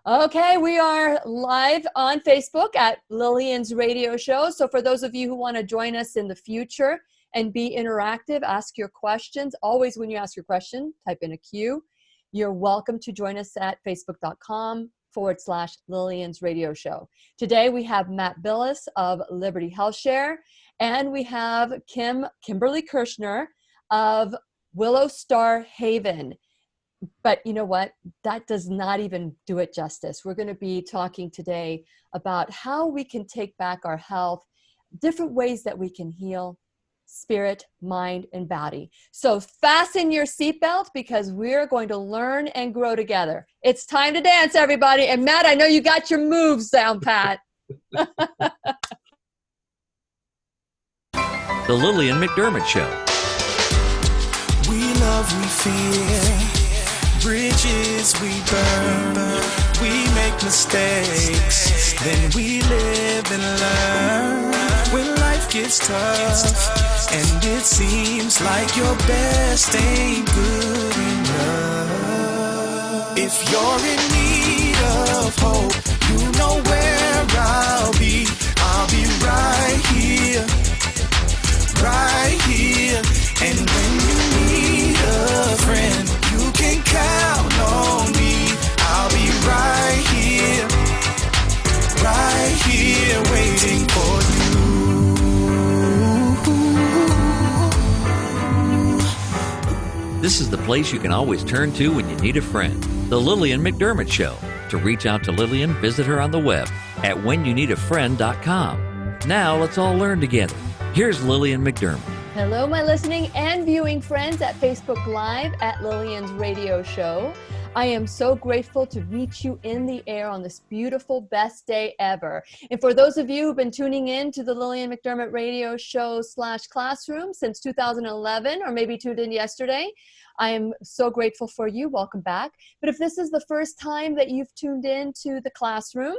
Okay, we are live on Facebook at Lillian's radio show. So for those of you who want to join us in the future and be interactive, ask your questions. Always when you ask your question, type in a Q. You're welcome to join us at facebook.com/Lillian's radio show. Today we have Matt Bellis of Liberty Health Share, and we have Kimberly Kirschner of Willow Star Haven. But you know what? That does not even do it justice. We're going to be talking today about how we can take back our health, different ways that we can heal spirit, mind, and body. So fasten your seatbelt because we're going to learn and grow together. It's time to dance, everybody. And Matt, I know you got your moves down, Pat. The Lillian McDermott Show. We love, we fear. Bridges we burn, we make mistakes, then we live and learn. When life gets tough, and it seems like your best ain't good enough. If you're in need of hope, you know where I'll be right here, right here. And when you need a friend, you can count on me. I'll be right here, waiting for you. This is the place you can always turn to when you need a friend. The Lillian McDermott Show. To reach out to Lillian, visit her on the web at whenyouneedafriend.com. Now let's all learn together. Here's Lillian McDermott. Hello, my listening and viewing friends at Facebook Live at Lillian's radio show. I am so grateful to reach you in the air on this beautiful, best day ever. And for those of you who've been tuning in to the Lillian McDermott radio show /classroom since 2011, or maybe tuned in yesterday, I am so grateful for you. Welcome back. But if this is the first time that you've tuned in to the classroom,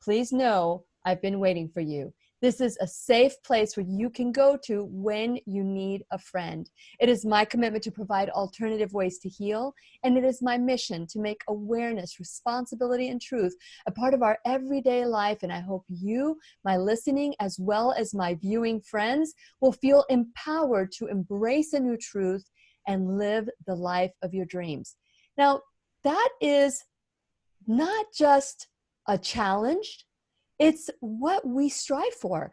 please know I've been waiting for you. This is a safe place where you can go to when you need a friend. It is my commitment to provide alternative ways to heal, and it is my mission to make awareness, responsibility, and truth a part of our everyday life. And I hope you, my listening, as well as my viewing friends, will feel empowered to embrace a new truth and live the life of your dreams. Now, that is not just a challenge. It's what we strive for.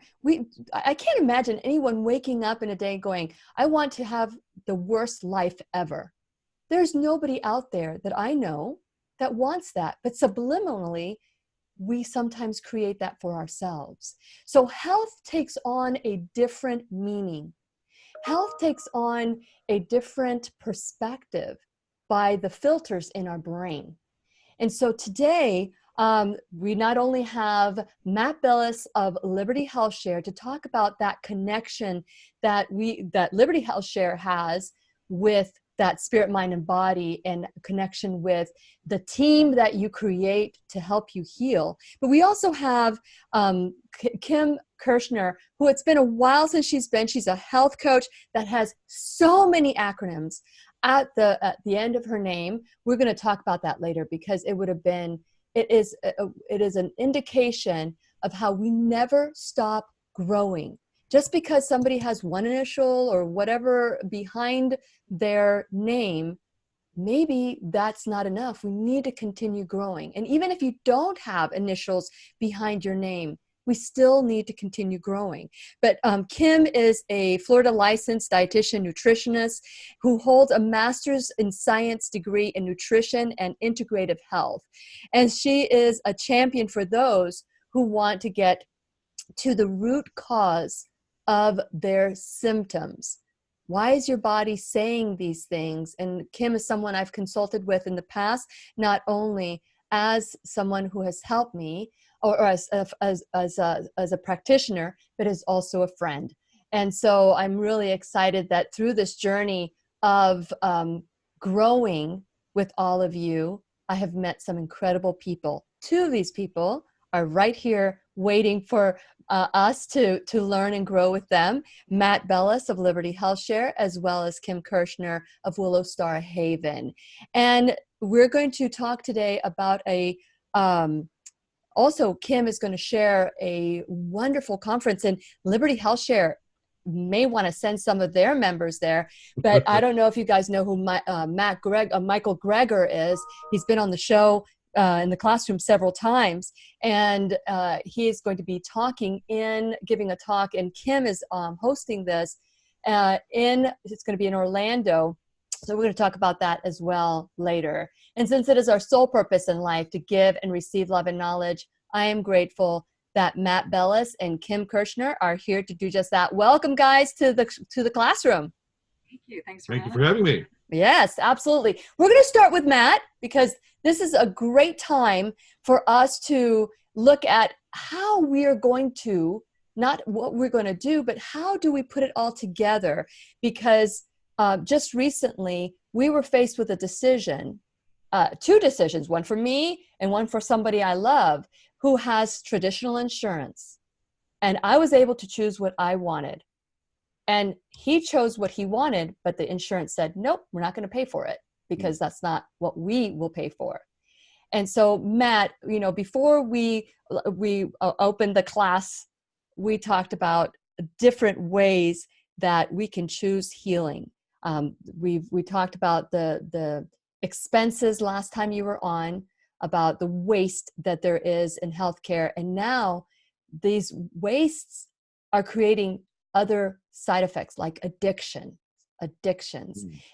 I can't imagine anyone waking up in a day going, I want to have the worst life ever. There's nobody out there that I know that wants that, but subliminally, we sometimes create that for ourselves. So health takes on a different meaning. Health takes on a different perspective by the filters in our brain. And so today, we not only have Matt Bellis of Liberty Health Share to talk about that connection that Liberty Health Share has with that spirit, mind, and body, and connection with the team that you create to help you heal. But we also have Kim Kirschner, who it's been a while since she's a health coach that has so many acronyms at the end of her name. We're going to talk about that later because it is an indication of how we never stop growing. Just because somebody has one initial or whatever behind their name, maybe that's not enough. We need to continue growing. And even if you don't have initials behind your name, we still need to continue growing. But Kim is a Florida licensed dietitian nutritionist who holds a master's in science degree in nutrition and integrative health. And she is a champion for those who want to get to the root cause of their symptoms. Why is your body saying these things? And Kim is someone I've consulted with in the past, not only as someone who has helped me, or as a practitioner, but as also a friend. And so I'm really excited that through this journey of growing with all of you, I have met some incredible people. Two of these people are right here waiting for us to learn and grow with them. Matt Bellis of Liberty Health Share, as well as Kim Kirschner of Willow Star Haven. And we're going to talk today about a Also, Kim is going to share a wonderful conference, and Liberty Health Share may want to send some of their members there. But I don't know if you guys know who Michael Greger is. He's been on the show in the classroom several times, and he is going to be giving a talk, and Kim is hosting this. It's going to be in Orlando. So we're going to talk about that as well later. And since it is our sole purpose in life to give and receive love and knowledge, I am grateful that Matt Bellis and Kim Kirschner are here to do just that. Welcome, guys, to the classroom. Thank you. Thanks Thank you for having me. Yes, absolutely. We're going to start with Matt because this is a great time for us to look at how we are going to, not what we're going to do, but how do we put it all together? Because just recently, we were faced with a decision, two decisions, one for me and one for somebody I love who has traditional insurance. And I was able to choose what I wanted. And he chose what he wanted, but the insurance said, nope, we're not going to pay for it because that's not what we will pay for. And so, Matt, before we opened the class, we talked about different ways that we can choose healing. We talked about the expenses last time you were on, about the waste that there is in healthcare. And now these wastes are creating other side effects like addictions.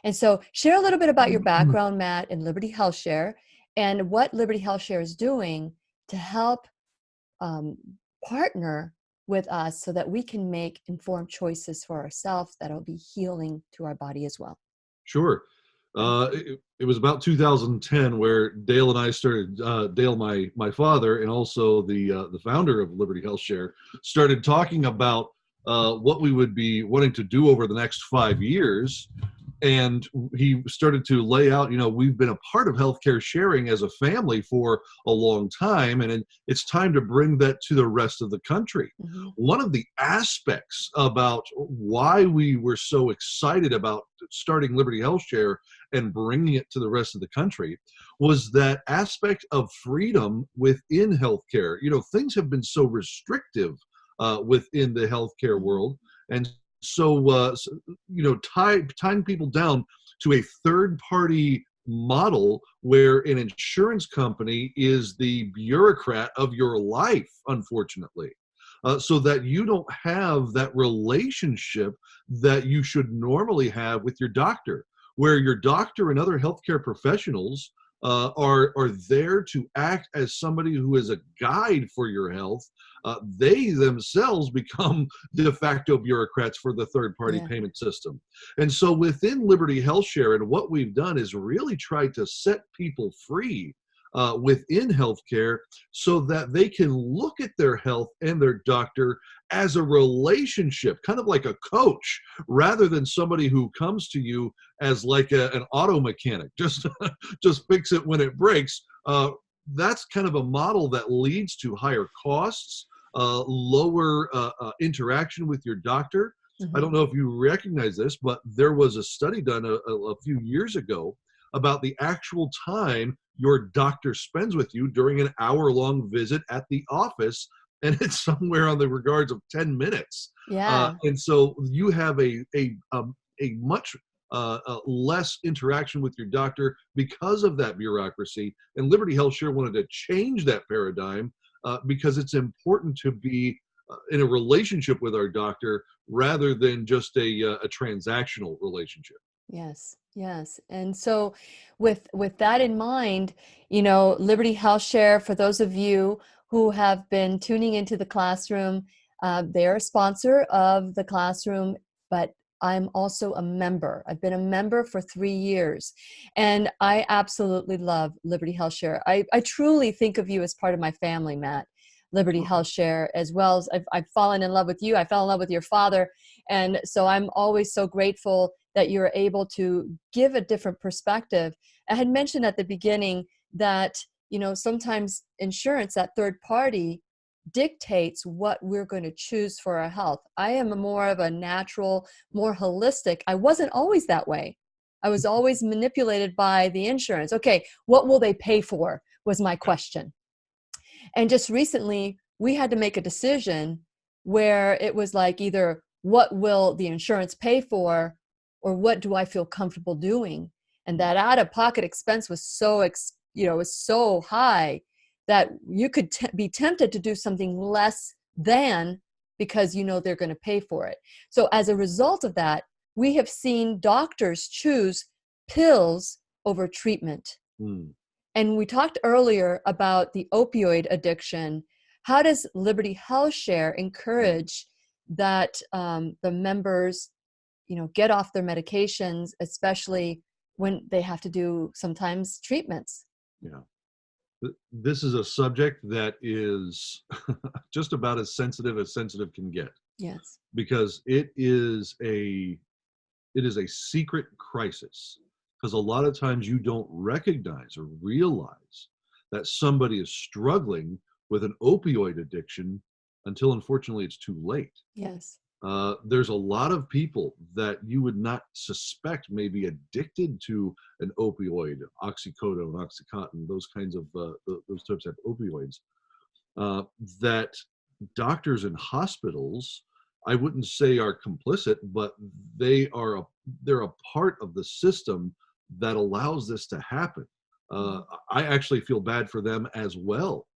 And so share a little bit about your background, Matt, in Liberty Health Share and what Liberty Health Share is doing to help partner with us so that we can make informed choices for ourselves that'll be healing to our body as well. Sure. It was about 2010 where Dale and I started, Dale, my father, and also the founder of Liberty Health Share, started talking about what we would be wanting to do over the next 5 years. And he started to lay out, we've been a part of healthcare sharing as a family for a long time, and it's time to bring that to the rest of the country. Mm-hmm. One of the aspects about why we were so excited about starting Liberty Health Share and bringing it to the rest of the country was that aspect of freedom within healthcare. Things have been so restrictive within the healthcare world, and so, tying people down to a third-party model where an insurance company is the bureaucrat of your life, unfortunately, so that you don't have that relationship that you should normally have with your doctor, where your doctor and other healthcare professionals are there to act as somebody who is a guide for your health. They themselves become de facto bureaucrats for the third-party payment system. And so within Liberty Health Share, and what we've done is really tried to set people free within healthcare so that they can look at their health and their doctor as a relationship, kind of like a coach, rather than somebody who comes to you as like an auto mechanic, just fix it when it breaks. That's kind of a model that leads to higher costs, lower interaction with your doctor. Mm-hmm. I don't know if you recognize this, but there was a study done a few years ago about the actual time your doctor spends with you during an hour-long visit at the office, and it's somewhere on the regards of 10 minutes. Yeah. And so you have a much less interaction with your doctor because of that bureaucracy. And Liberty Health Share wanted to change that paradigm because it's important to be in a relationship with our doctor rather than just a transactional relationship. Yes. And so with that in mind, Liberty Health Share, for those of you who have been tuning into the classroom, they're a sponsor of the classroom, but I'm also a member. I've been a member for 3 years, and I absolutely love Liberty Health Share. I truly think of you as part of my family, Matt. Liberty Health Share, as well as I've fallen in love with you. I fell in love with your father. And so I'm always so grateful that you're able to give a different perspective. I had mentioned at the beginning that, sometimes insurance, that third party, dictates what we're going to choose for our health. I am more of a natural, more holistic. I wasn't always that way. I was always manipulated by the insurance. Okay, what will they pay for was my question. And just recently, we had to make a decision where it was like either what will the insurance pay for or what do I feel comfortable doing? And that out-of-pocket expense was was so high that you could be tempted to do something less than because they're going to pay for it. So as a result of that, we have seen doctors choose pills over treatment. And we talked earlier about the opioid addiction. How does Liberty Health Share encourage that the members, get off their medications, especially when they have to do sometimes treatments? Yeah. This is a subject that is just about as sensitive can get. Yes. Because it is a secret crisis. Because a lot of times you don't recognize or realize that somebody is struggling with an opioid addiction until unfortunately it's too late. Yes. There's a lot of people that you would not suspect may be addicted to an opioid, oxycodone, oxycontin, those kinds of those types of opioids, that doctors and hospitals, I wouldn't say are complicit, but they're a part of the system that allows this to happen. I actually feel bad for them as well,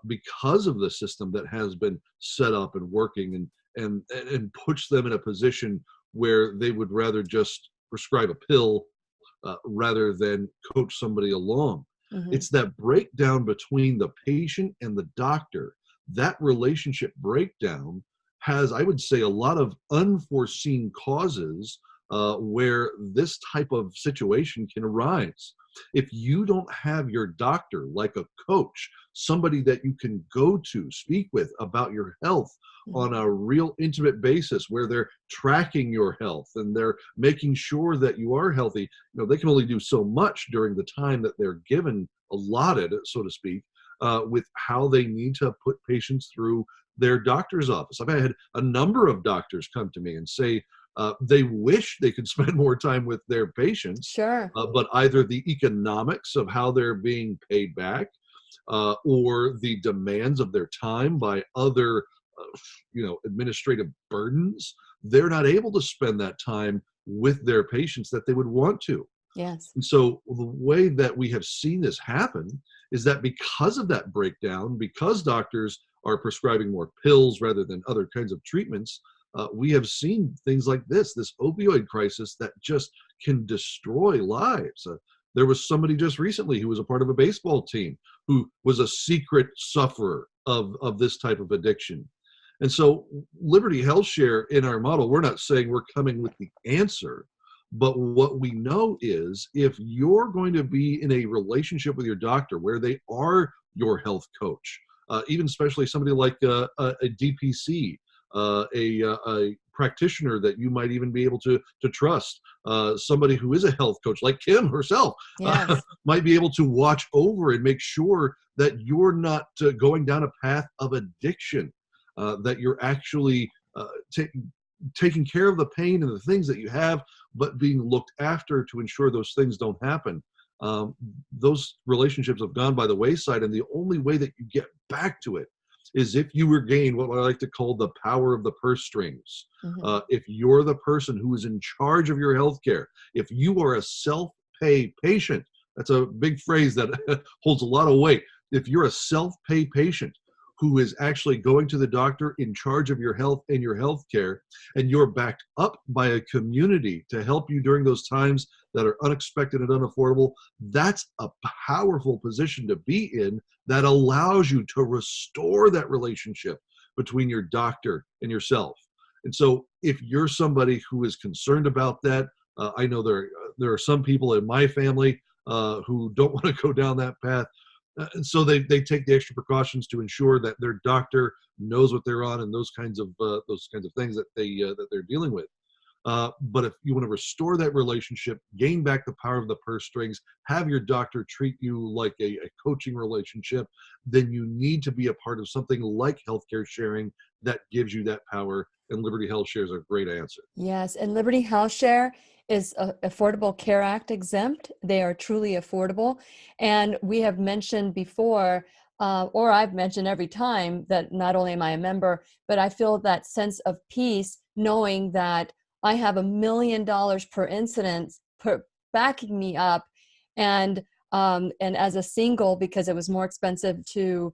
because of the system that has been set up and working and puts them in a position where they would rather just prescribe a pill rather than coach somebody along. It's that breakdown between the patient and the doctor. That relationship breakdown has, I would say, a lot of unforeseen causes where this type of situation can arise. If you don't have your doctor, like a coach, somebody that you can go to, speak with about your health on a real intimate basis, where they're tracking your health and they're making sure that you are healthy, they can only do so much during the time that they're given, allotted, so to speak, with how they need to put patients through their doctor's office. I've had a number of doctors come to me and say they wish they could spend more time with their patients. Sure. But either the economics of how they're being paid back or the demands of their time by other administrative burdens, they're not able to spend that time with their patients that they would want to. Yes. And so the way that we have seen this happen is that because of that breakdown, because doctors are prescribing more pills rather than other kinds of treatments, we have seen things like this opioid crisis that just can destroy lives. There was somebody just recently who was a part of a baseball team who was a secret sufferer of this type of addiction. And so Liberty Health Share, in our model, we're not saying we're coming with the answer, but what we know is if you're going to be in a relationship with your doctor where they are your health coach, even especially somebody like a DPC, a practitioner that you might even be able to trust, somebody who is a health coach like Kim herself, Yes. might be able to watch over and make sure that you're not going down a path of addiction, that you're actually taking care of the pain and the things that you have, but being looked after to ensure those things don't happen. Those relationships have gone by the wayside, and the only way that you get back to it is if you regain what I like to call the power of the purse strings. If you're the person who is in charge of your healthcare, if you are a self-pay patient, that's a big phrase that holds a lot of weight. If you're a self-pay patient who is actually going to the doctor in charge of your health and your health care, and you're backed up by a community to help you during those times that are unexpected and unaffordable, that's a powerful position to be in that allows you to restore that relationship between your doctor and yourself. And so if you're somebody who is concerned about that, I know there are some people in my family who don't want to go down that path. And so they take the extra precautions to ensure that their doctor knows what they're on and those kinds of things that they're dealing with. But if you want to restore that relationship, gain back the power of the purse strings, have your doctor treat you like a coaching relationship, then you need to be a part of something like healthcare sharing that gives you that power. And Liberty Health Share is a great answer. Yes, and Liberty Health Share is Affordable Care Act exempt. They are truly affordable. And we have mentioned before or I've mentioned every time, that not only am I a member, but I feel that sense of peace knowing that I have $1 million per incident backing me up. And as a single, because it was more expensive to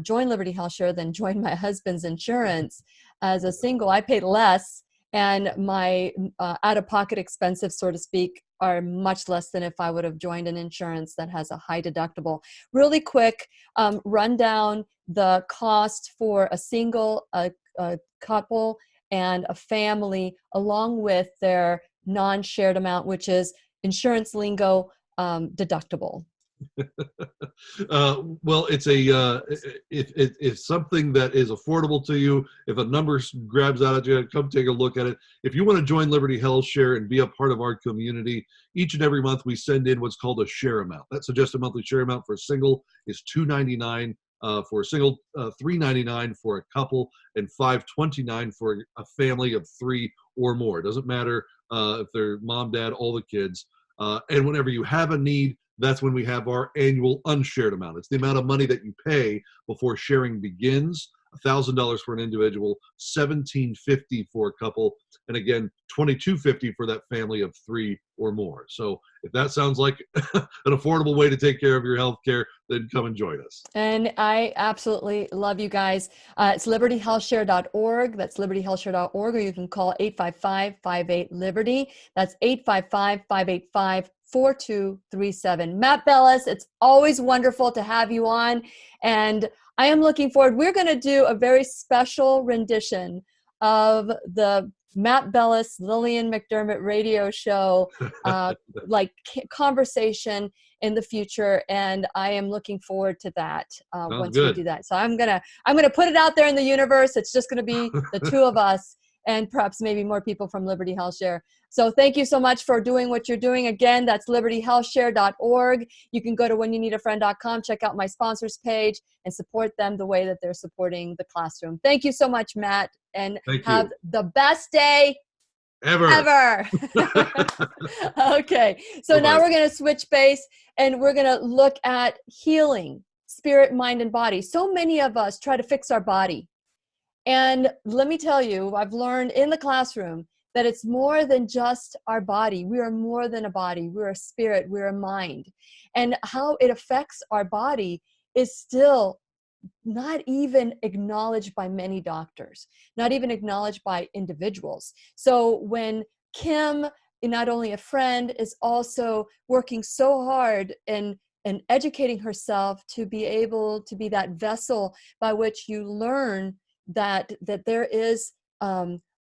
join Liberty Health Share than join my husband's insurance, as a single, I paid less, and my out-of-pocket expenses, so to speak, are much less than if I would have joined an insurance that has a high deductible. Really quick, run down the cost for a single, a couple, and a family, along with their non-shared amount, which is insurance lingo, deductible. Well, it's if something that is affordable to you, if a number grabs out at you, come take a look at it. If you want to join Liberty Health Share and be a part of our community, each and every month we send in what's called a share amount. That suggested monthly share amount for a single is $2.99. For a single, $3.99 for a couple, and $5.29 for a family of 3 or more. It doesn't matter if they're mom, dad, all the kids. And whenever you have a need, that's when we have our annual unshared amount. It's the amount of money that you pay before sharing begins. $1,000 for an individual, $1,750 for a couple, and again, $2,250 for that family of 3 or more. So if that sounds like an affordable way to take care of your health care, then come and join us. And I absolutely love you guys. It's libertyhealthshare.org. That's libertyhealthshare.org, or you can call 855-58-LIBERTY. That's 855-585-4237. Matt Bellis, it's always wonderful to have you on. And I am looking forward. We're going to do a very special rendition of the Matt Bellis, Lillian McDermott radio show, like conversation in the future, and I am looking forward to that once we do that. So I'm gonna put it out there in the universe. It's just gonna be the two of us, and perhaps maybe more people from Liberty Health Share. So thank you so much for doing what you're doing. Again, that's libertyhealthshare.org. You can go to whenyouneedafriend.com, check out my sponsors page, and support them the way that they're supporting the classroom. Thank you so much, Matt, and have the best day ever. Okay, so now we're going to switch base, and we're going to look at healing, spirit, mind, and body. So many of us try to fix our body. And let me tell you, I've learned in the classroom that it's more than just our body. We are more than a body. We're a spirit. We're a mind. And how it affects our body is still not even acknowledged by many doctors, not even acknowledged by individuals. So when Kim, not only a friend, is also working so hard and educating herself to be able to be that vessel by which you learn that there is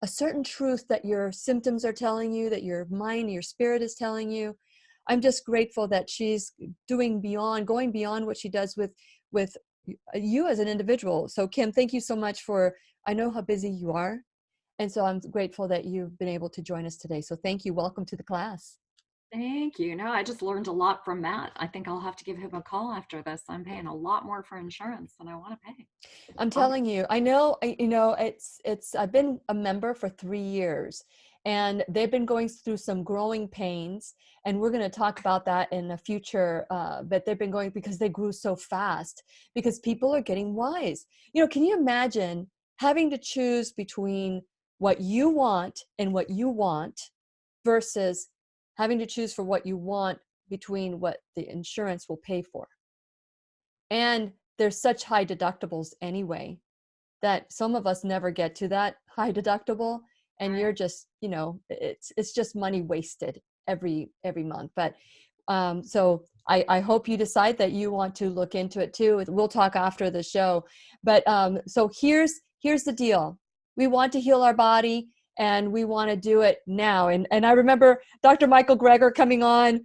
a certain truth that your symptoms are telling you, that your mind, your spirit is telling you. I'm just grateful that she's going beyond what she does with you as an individual. So Kim, thank you so much I know how busy you are. And so I'm grateful that you've been able to join us today. So thank you. Welcome to the class. Thank you. No, I just learned a lot from Matt. I think I'll have to give him a call after this. I'm paying a lot more for insurance than I want to pay. I'm telling you, I know, I've been a member for 3 years, and they've been going through some growing pains, and we're going to talk about that in the future, but they've been going because they grew so fast, because people are getting wise. Can you imagine having to choose between what you want and what you want versus having to choose for what you want between what the insurance will pay for? And there's such high deductibles anyway that some of us never get to that high deductible, and you're just, it's just money wasted every month. But so I hope you decide that you want to look into it too. We'll talk after the show. But so here's the deal. We want to heal our body, and we want to do it now. And I remember Dr. Michael Greger coming on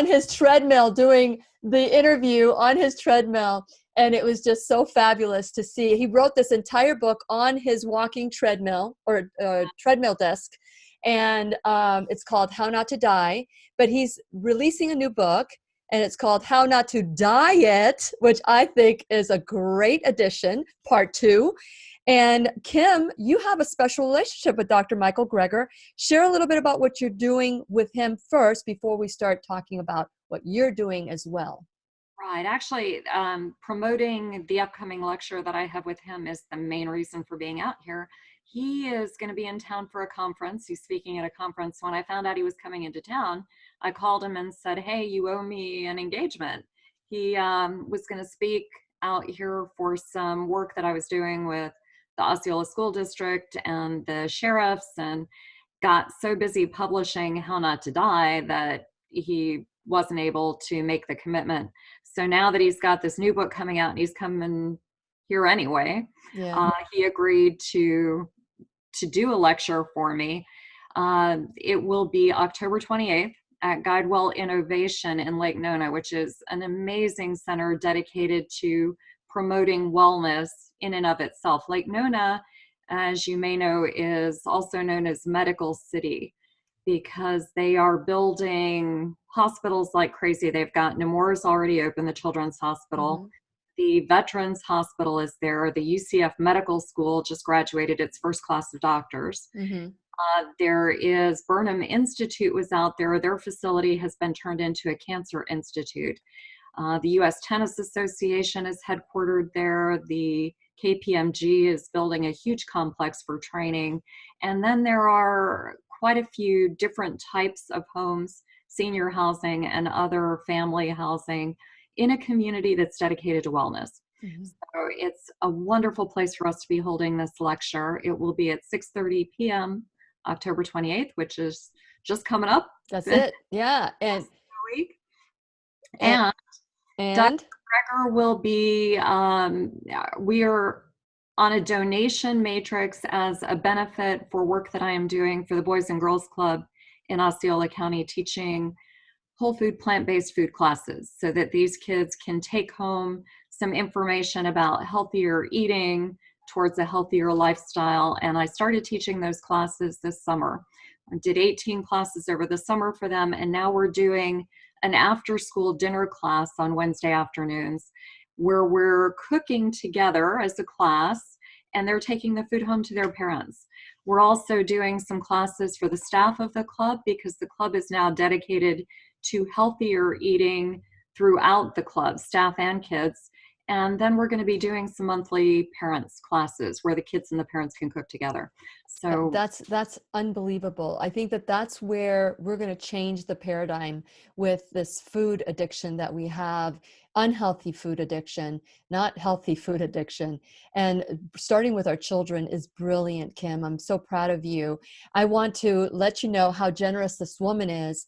his treadmill, doing the interview on his treadmill. And it was just so fabulous to see. He wrote this entire book on his walking treadmill, or treadmill desk. And it's called How Not to Die. But he's releasing a new book, and it's called How Not to Diet, which I think is a great addition, part 2. And Kim, you have a special relationship with Dr. Michael Greger. Share a little bit about what you're doing with him first before we start talking about what you're doing as well. Right. Actually, promoting the upcoming lecture that I have with him is the main reason for being out here. He is going to be in town for a conference. He's speaking at a conference. When I found out he was coming into town, I called him and said, hey, you owe me an engagement. He was going to speak out here for some work that I was doing with the Osceola School District and the sheriffs, and got so busy publishing How Not to Die that he wasn't able to make the commitment. So now that he's got this new book coming out and he's coming here anyway, he agreed to do a lecture for me. It will be October 28th at Guidewell Innovation in Lake Nona, which is an amazing center dedicated to promoting wellness in and of itself. Lake Nona, as you may know, is also known as Medical City because they are building hospitals like crazy. They've got Nemours already open, the Children's Hospital. Mm-hmm. The Veterans Hospital is there. The UCF Medical School just graduated its first class of doctors. Mm-hmm. There is Burnham Institute was out there. Their facility has been turned into a cancer institute. The U.S. Tennis Association is headquartered there. The KPMG is building a huge complex for training. And then there are quite a few different types of homes, senior housing and other family housing in a community that's dedicated to wellness. Mm-hmm. So it's a wonderful place for us to be holding this lecture. It will be at 6:30 p.m. October 28th, which is just coming up. That's it. Yeah. And week. And Dr. Greger will be, we are on a donation matrix as a benefit for work that I am doing for the Boys and Girls Club in Osceola County, teaching whole food, plant-based food classes so that these kids can take home some information about healthier eating towards a healthier lifestyle. And I started teaching those classes this summer. I did 18 classes over the summer for them. And now we're doing an after-school dinner class on Wednesday afternoons where we're cooking together as a class and they're taking the food home to their parents. We're also doing some classes for the staff of the club because the club is now dedicated to healthier eating throughout the club, staff and kids. And then we're going to be doing some monthly parents classes where the kids and the parents can cook together. So that's unbelievable. I think that's where we're going to change the paradigm with this food addiction that we have, unhealthy food addiction, not healthy food addiction. And starting with our children is brilliant, Kim. I'm so proud of you. I want to let you know how generous this woman is.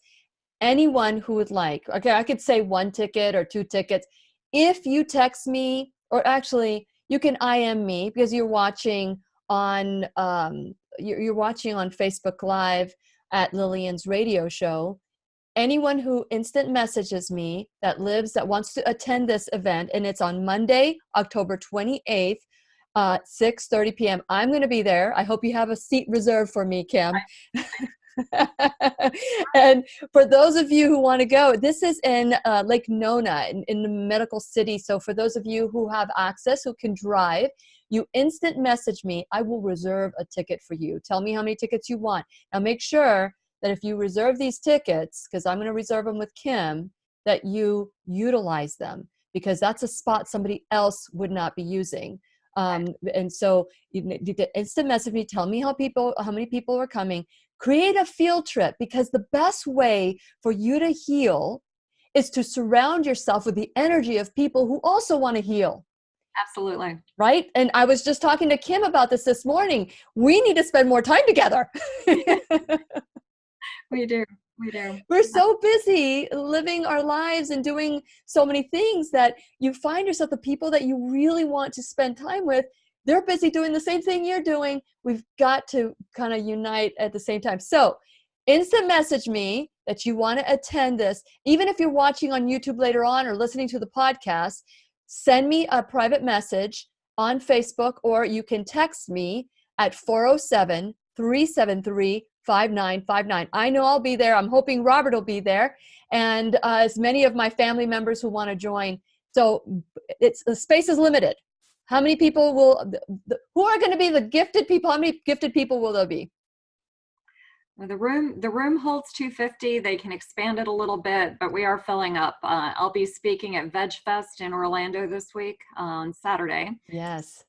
Anyone who would like, okay, I could say 1 ticket or 2 tickets. If you text me, or actually you can IM me because you're watching on you're watching on Facebook Live at Lillian's radio show. Anyone who instant messages me that wants to attend this event, and it's on Monday, October 28th, 6:30 p.m. I'm going to be there. I hope you have a seat reserved for me, Kim. And for those of you who want to go, this is in Lake Nona in the Medical City. So for those of you who have access, who can drive, you instant message me. I will reserve a ticket for you. Tell me how many tickets you want. Now make sure that if you reserve these tickets, because I'm going to reserve them with Kim, that you utilize them, because that's a spot somebody else would not be using. And so you instant message me, tell me how many people are coming. Create a field trip, because the best way for you to heal is to surround yourself with the energy of people who also want to heal. Absolutely. Right? And I was just talking to Kim about this morning. We need to spend more time together. We do. We're so busy living our lives and doing so many things that you find yourself, the people that you really want to spend time with, they're busy doing the same thing you're doing. We've got to kind of unite at the same time. So instant message me that you want to attend this. Even if you're watching on YouTube later on or listening to the podcast, send me a private message on Facebook, or you can text me at 407-373-5959. I know I'll be there. I'm hoping Robert will be there, and as many of my family members who want to join. So the space is limited. How many people who are going to be the gifted people? How many gifted people will there be? Well, the room holds 250. They can expand it a little bit, but we are filling up. I'll be speaking at Veg Fest in Orlando this week on Saturday. Yes. So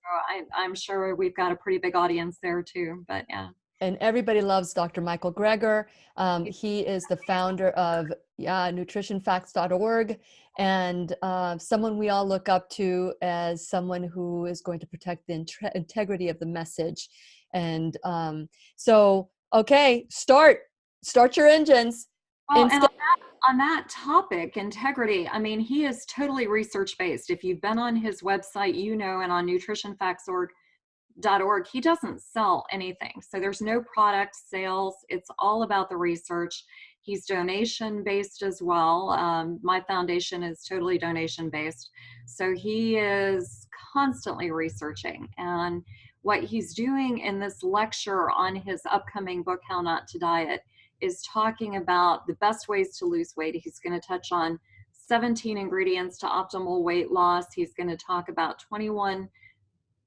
I'm sure we've got a pretty big audience there too, but yeah. And everybody loves Dr. Michael Greger. He is the founder of nutritionfacts.org, and someone we all look up to as someone who is going to protect the integrity of the message. And so, okay, start your engines. Well, and on that topic, integrity, I mean, he is totally research-based. If you've been on his website, you know, and on nutritionfacts.org, he doesn't sell anything. So there's no product sales. It's all about the research. He's donation based as well. My foundation is totally donation based. So he is constantly researching. And what he's doing in this lecture on his upcoming book, How Not to Diet, is talking about the best ways to lose weight. He's going to touch on 17 ingredients to optimal weight loss. He's going to talk about 21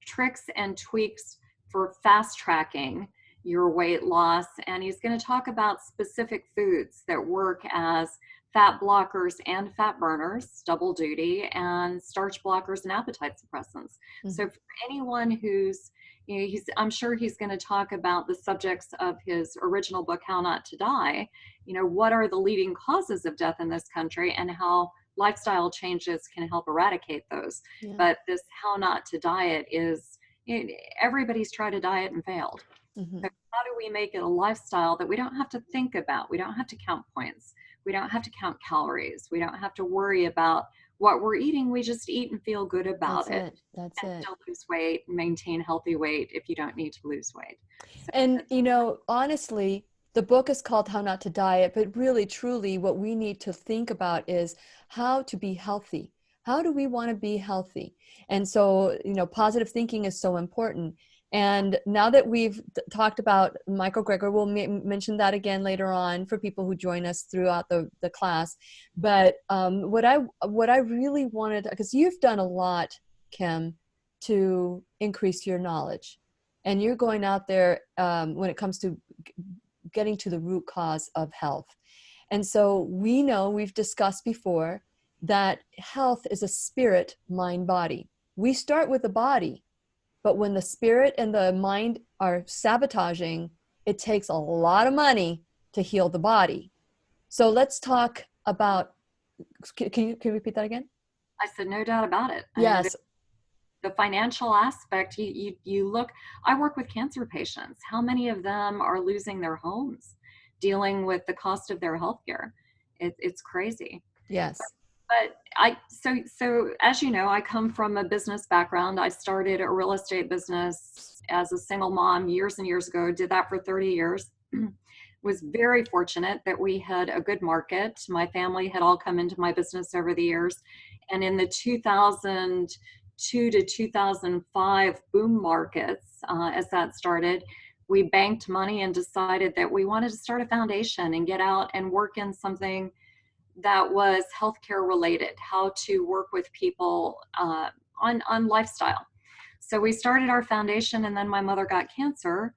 tricks and tweaks for fast tracking your weight loss. And he's going to talk about specific foods that work as fat blockers and fat burners, double duty, and starch blockers and appetite suppressants. Mm-hmm. So for anyone who's, you know, I'm sure he's going to talk about the subjects of his original book, How Not to Die. You know, what are the leading causes of death in this country and how lifestyle changes can help eradicate those. Yeah. But this How Not to Diet is, you know, everybody's tried to diet and failed. Mm-hmm. So how do we make it a lifestyle that we don't have to think about? We don't have to count points. We don't have to count calories. We don't have to worry about what we're eating. We just eat and feel good about it. That's and it. Still lose weight, maintain healthy weight if you don't need to lose weight. So and, you know, honestly, the book is called How Not to Diet, but really, truly, what we need to think about is how to be healthy. How do we want to be healthy? And so, you know, positive thinking is so important. And now that we've talked about Michael Greger, we'll mention that again later on for people who join us throughout the class. But what I really wanted, because you've done a lot, Kim, to increase your knowledge. And you're going out there when it comes to getting to the root cause of health. And so we know, we've discussed before, that health is a spirit, mind, body. We start with the body, but when the spirit and the mind are sabotaging, it takes a lot of money to heal the body. So let's talk about, can you repeat that again? I said, no doubt about it. Yes. The financial aspect, you look, I work with cancer patients. How many of them are losing their homes, dealing with the cost of their healthcare? It's crazy. Yes. But so as you know, I come from a business background. I started a real estate business as a single mom years and years ago, did that for 30 years. Was very fortunate that we had a good market. My family had all come into my business over the years. And in the 2002 to 2005 boom markets, as that started, we banked money and decided that we wanted to start a foundation and get out and work in something that was healthcare related, how to work with people on lifestyle. So we started our foundation, and then my mother got cancer.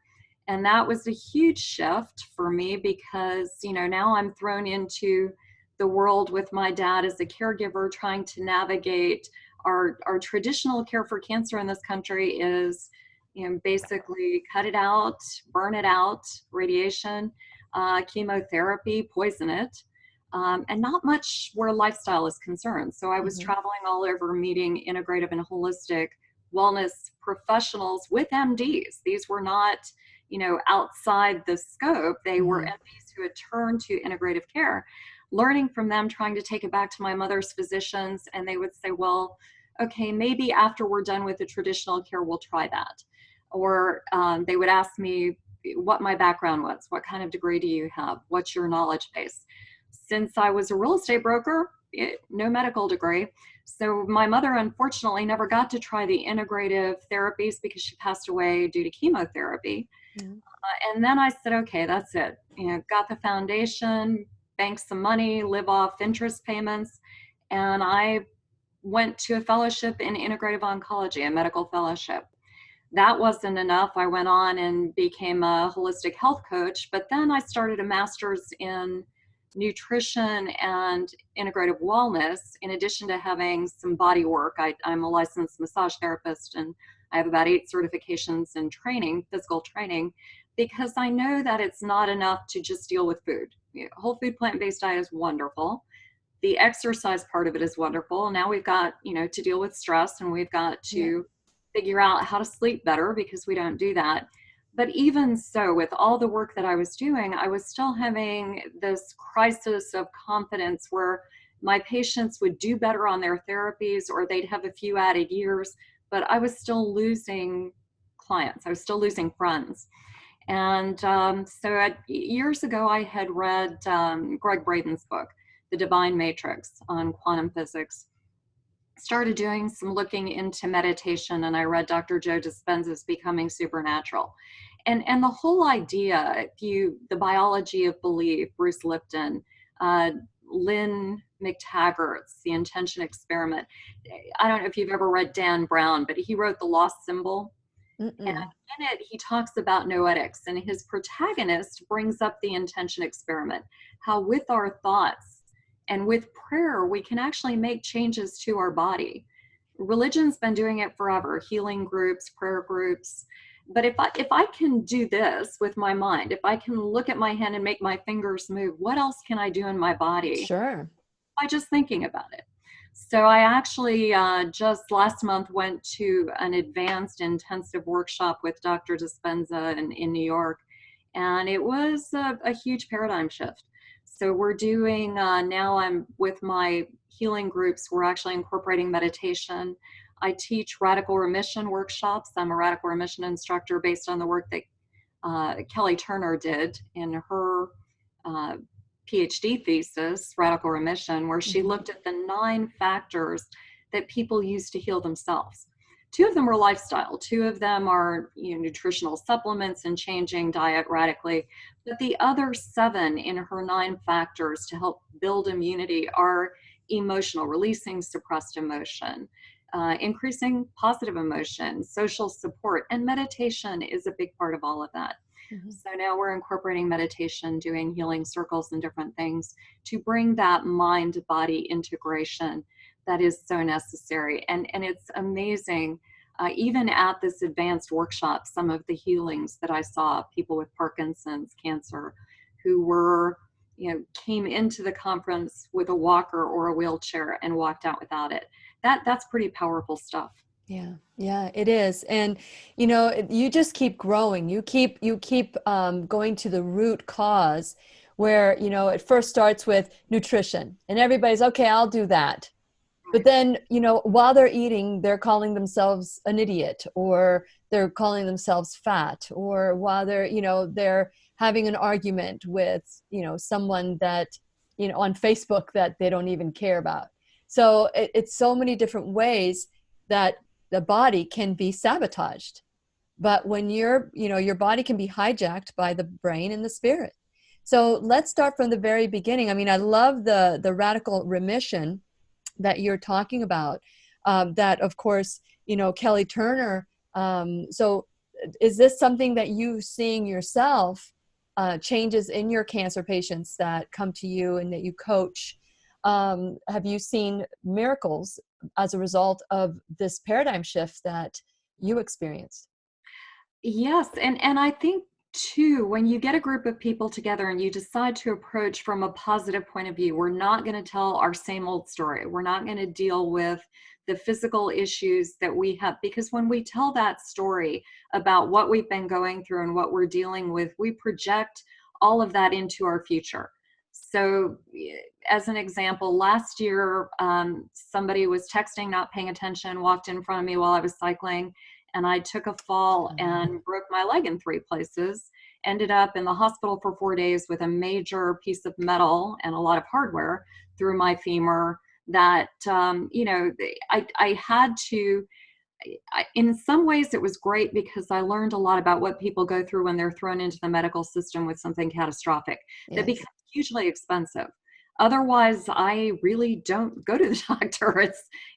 And that was a huge shift for me because, you know, now I'm thrown into the world with my dad as a caregiver, trying to navigate our traditional care for cancer in this country is, you know, basically cut it out, burn it out, radiation, chemotherapy, poison it. And not much where lifestyle is concerned. So I was traveling all over meeting integrative and holistic wellness professionals with MDs. These were not, you know, outside the scope. They were MDs who had turned to integrative care, learning from them, trying to take it back to my mother's physicians. And they would say, well, okay, maybe after we're done with the traditional care, we'll try that. Or they would ask me what my background was. What kind of degree do you have? What's your knowledge base? Since I was a real estate broker, no medical degree. So my mother, unfortunately, never got to try the integrative therapies because she passed away due to chemotherapy. And then I said, okay, that's it. You know, got the foundation, banked some money, live off interest payments. And I went to a fellowship in integrative oncology, a medical fellowship. That wasn't enough. I went on and became a holistic health coach, but then I started a master's in nutrition and integrative wellness, in addition to having some body work. I'm a licensed massage therapist, and I have about 8 certifications in training, physical training, because I know that it's not enough to just deal with food. Whole food plant-based diet is wonderful. The exercise part of it is wonderful. Now we've got, to deal with stress, and we've got to figure out how to sleep better, because we don't do that. But even so, with all the work that I was doing, I was still having this crisis of confidence where my patients would do better on their therapies, or they'd have a few added years, but I was still losing clients. I was still losing friends. And years ago, I had read Greg Braden's book, The Divine Matrix on quantum physics. Started doing some looking into meditation, and I read Dr. Joe Dispenza's Becoming Supernatural. And the whole idea, the biology of belief, Bruce Lipton, Lynn McTaggart's The Intention Experiment. I don't know if you've ever read Dan Brown, but he wrote The Lost Symbol. And in it, he talks about noetics, and his protagonist brings up the intention experiment, how with our thoughts and with prayer, we can actually make changes to our body. Religion's been doing it forever, healing groups, prayer groups. But if I can do this with my mind, if I can look at my hand and make my fingers move, what else can I do in my body? Sure. By just thinking about it. So I actually just last month went to an advanced intensive workshop with Dr. Dispenza in New York, and it was a huge paradigm shift. So we're doing, now I'm with my healing groups, we're actually incorporating meditation. I teach radical remission workshops. I'm a radical remission instructor based on the work that Kelly Turner did in her PhD thesis, Radical Remission, where she looked at the 9 factors that people use to heal themselves. 2 of them are lifestyle. 2 of them are nutritional supplements and changing diet radically. But the other 7 in her 9 factors to help build immunity are emotional, releasing suppressed emotion, increasing positive emotion, social support, and meditation is a big part of all of that. So now we're incorporating meditation, doing healing circles and different things to bring that mind-body integration that is so necessary. And it's amazing, even at this advanced workshop, some of the healings that I saw, people with Parkinson's, cancer, who were, came into the conference with a walker or a wheelchair and walked out without it. That's pretty powerful stuff. Yeah, it is. And, you just keep growing. You keep going to the root cause where, it first starts with nutrition and everybody's okay, I'll do that. But then, while they're eating, they're calling themselves an idiot, or they're calling themselves fat, or while they're having an argument with, someone that, on Facebook that they don't even care about. So it's so many different ways that the body can be sabotaged. But when your body can be hijacked by the brain and the spirit. So let's start from the very beginning. I mean, I love the radical remission that you're talking about, that of course, Kelly Turner. So is this something that you seeing yourself, changes in your cancer patients that come to you and that you coach? Have you seen miracles as a result of this paradigm shift that you experienced? Yes. And I think too, when you get a group of people together and you decide to approach from a positive point of view, we're not going to tell our same old story. We're not going to deal with the physical issues that we have, because when we tell that story about what we've been going through and what we're dealing with, we project all of that into our future. So as an example, last year, somebody was texting, not paying attention, walked in front of me while I was cycling, and I took a fall and broke my leg in 3 places, ended up in the hospital for 4 days with a major piece of metal and a lot of hardware through my femur that, I had to, in some ways it was great because I learned a lot about what people go through when they're thrown into the medical system with something catastrophic that becomes hugely expensive. otherwise, I really don't go to the doctor.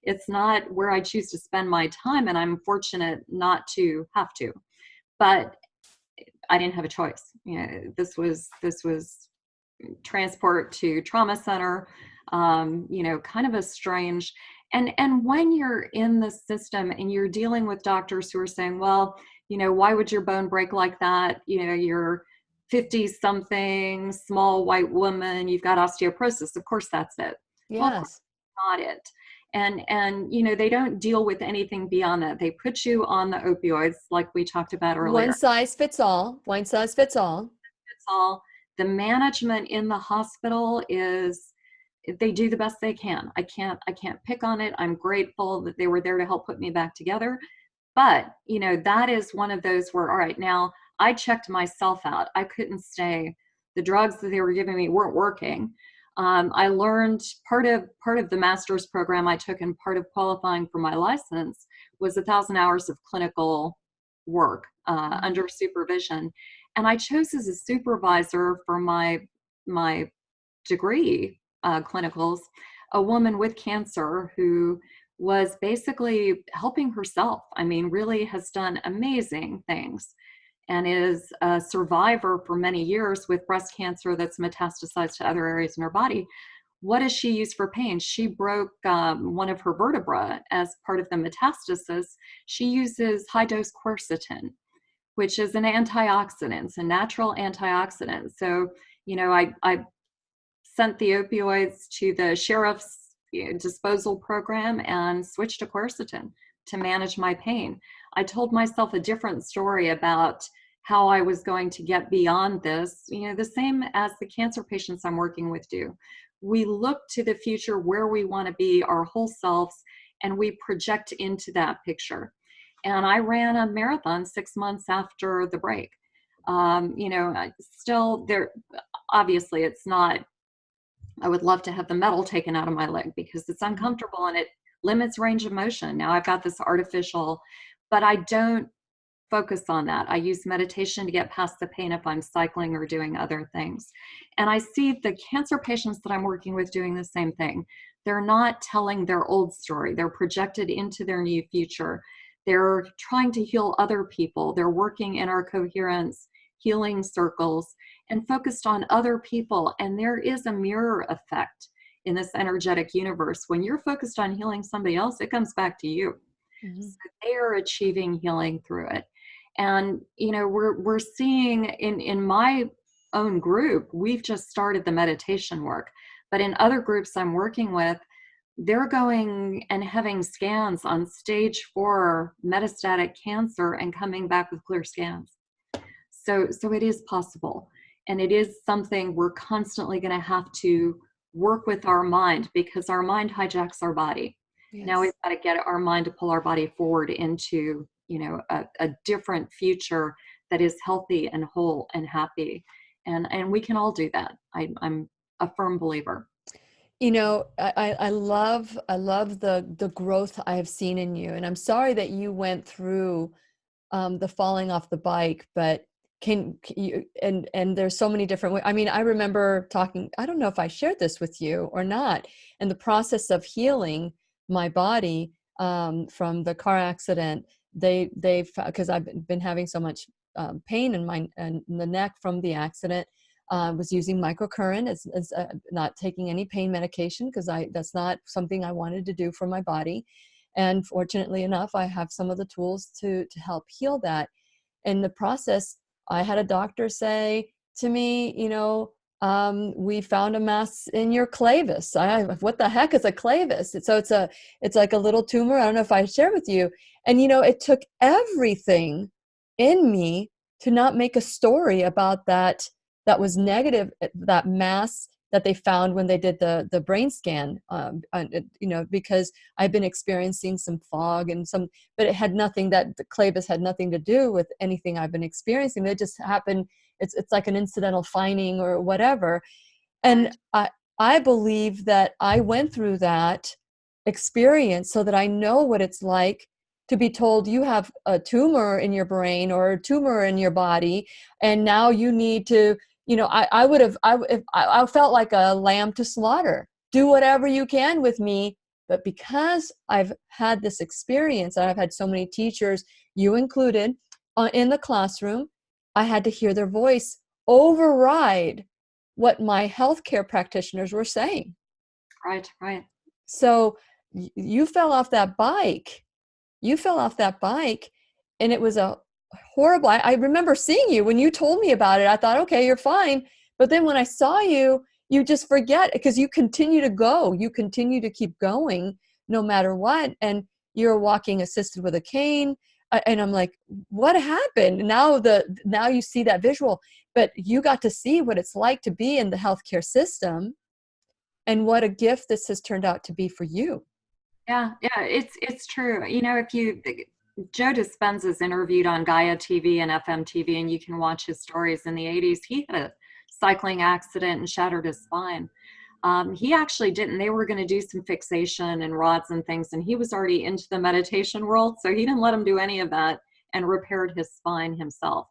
It's not where I choose to spend my time, and I'm fortunate not to have to. But I didn't have a choice. This was transport to trauma center. Kind of a strange. And when you're in the system and you're dealing with doctors who are saying, well, why would your bone break like that? You're 50 something, small white woman, you've got osteoporosis. Of course, that's it. Well, of course, Yes. not it. And they don't deal with anything beyond that. They put you on the opioids, like we talked about earlier. One size fits all. One size fits all. It's all. The management in the hospital is, they do the best they can. I can't pick on it. I'm grateful that they were there to help put me back together. But, that is one of those where, all right, now I checked myself out. I couldn't stay. The drugs that they were giving me weren't working. I learned part of the master's program I took, and part of qualifying for my license was 1,000 hours of clinical work under supervision. And I chose as a supervisor for my degree clinicals a woman with cancer who was basically helping herself. I mean, really has done amazing things, and is a survivor for many years with breast cancer that's metastasized to other areas in her body. What does she use for pain? She broke one of her vertebrae as part of the metastasis. She uses high-dose quercetin, which is an antioxidant, a natural antioxidant. So, I sent the opioids to the sheriff's disposal program and switched to quercetin to manage my pain. I told myself a different story about how I was going to get beyond this, the same as the cancer patients I'm working with do. We look to the future where we want to be, our whole selves, and we project into that picture. And I ran a marathon 6 months after the break. Still there, obviously it's not, I would love to have the metal taken out of my leg because it's uncomfortable and it limits range of motion. Now I've got this artificial, but I don't focus on that. I use meditation to get past the pain if I'm cycling or doing other things. And I see the cancer patients that I'm working with doing the same thing. They're not telling their old story. They're projected into their new future. They're trying to heal other people. They're working in our coherence healing circles and focused on other people. And there is a mirror effect in this energetic universe. When you're focused on healing somebody else, it comes back to you. Mm-hmm. So they are achieving healing through it. And, we're seeing in my own group, we've just started the meditation work, but in other groups I'm working with, they're going and having scans on stage 4 metastatic cancer and coming back with clear scans. So it is possible. And it is something we're constantly going to have to work with our mind, because our mind hijacks our body. Yes. Now we've got to get our mind to pull our body forward into, a different future that is healthy and whole and happy. And we can all do that. I'm a firm believer. I love the growth I have seen in you. And I'm sorry that you went through the falling off the bike, but can you, and there's so many different ways. I mean, I remember talking, I don't know if I shared this with you or not, and the process of healing my body from the car accident. Because I've been having so much pain in the neck from the accident, was using microcurrent as not taking any pain medication, because that's not something I wanted to do for my body. And fortunately enough, I have some of the tools to help heal that. In the process, I had a doctor say to me, we found a mass in your clavus. What the heck is a clavus? So it's like a little tumor. I don't know if I shared with you. And, it took everything in me to not make a story about that was negative, that mass that they found when they did the brain scan, because I've been experiencing some fog but it had nothing, that the clavus had nothing to do with anything I've been experiencing. It just happened. It's like an incidental finding or whatever. And I believe that I went through that experience so that I know what it's like to be told you have a tumor in your brain or a tumor in your body, and now you need to I would have, I felt like a lamb to slaughter. Do whatever you can with me. But because I've had this experience, and I've had so many teachers, you included, in the classroom, I had to hear their voice override what my healthcare practitioners were saying. Right, right. So you fell off that bike. You fell off that bike, and it was a horrible. I remember seeing you when you told me about it. I thought, okay, you're fine. But then when I saw you, you just forget, because you continue to go. You continue to keep going no matter what. And you're walking assisted with a cane. And I'm like, what happened? Now you see that visual, but you got to see what it's like to be in the healthcare system, and what a gift this has turned out to be for you. Yeah, it's true. Joe Dispenza is interviewed on Gaia TV and FM TV, and you can watch his stories. In the 80s, he had a cycling accident and shattered his spine. He actually didn't. They were going to do some fixation and rods and things, and he was already into the meditation world, so he didn't let him do any of that and repaired his spine himself.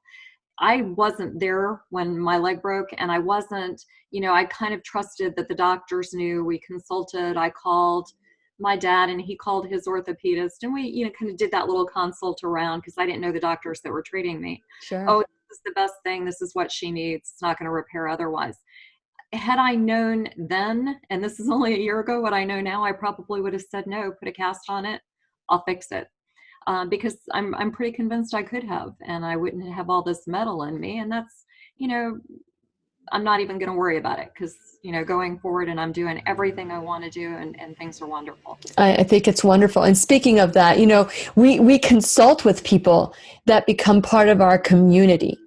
I wasn't there when my leg broke, and I wasn't, I kind of trusted that the doctors knew. We consulted. I called my dad, and he called his orthopedist, and we, kind of did that little consult around, because I didn't know the doctors that were treating me. Sure. Oh, this is the best thing. This is what she needs. It's not going to repair otherwise. Had I known then, and this is only a year ago, what I know now, I probably would have said, no, put a cast on it. I'll fix it. Because I'm pretty convinced I could have, and I wouldn't have all this metal in me. And that's, I'm not even going to worry about it, because, going forward, and I'm doing everything I want to do, and things are wonderful. I think it's wonderful. And speaking of that, we consult with people that become part of our community.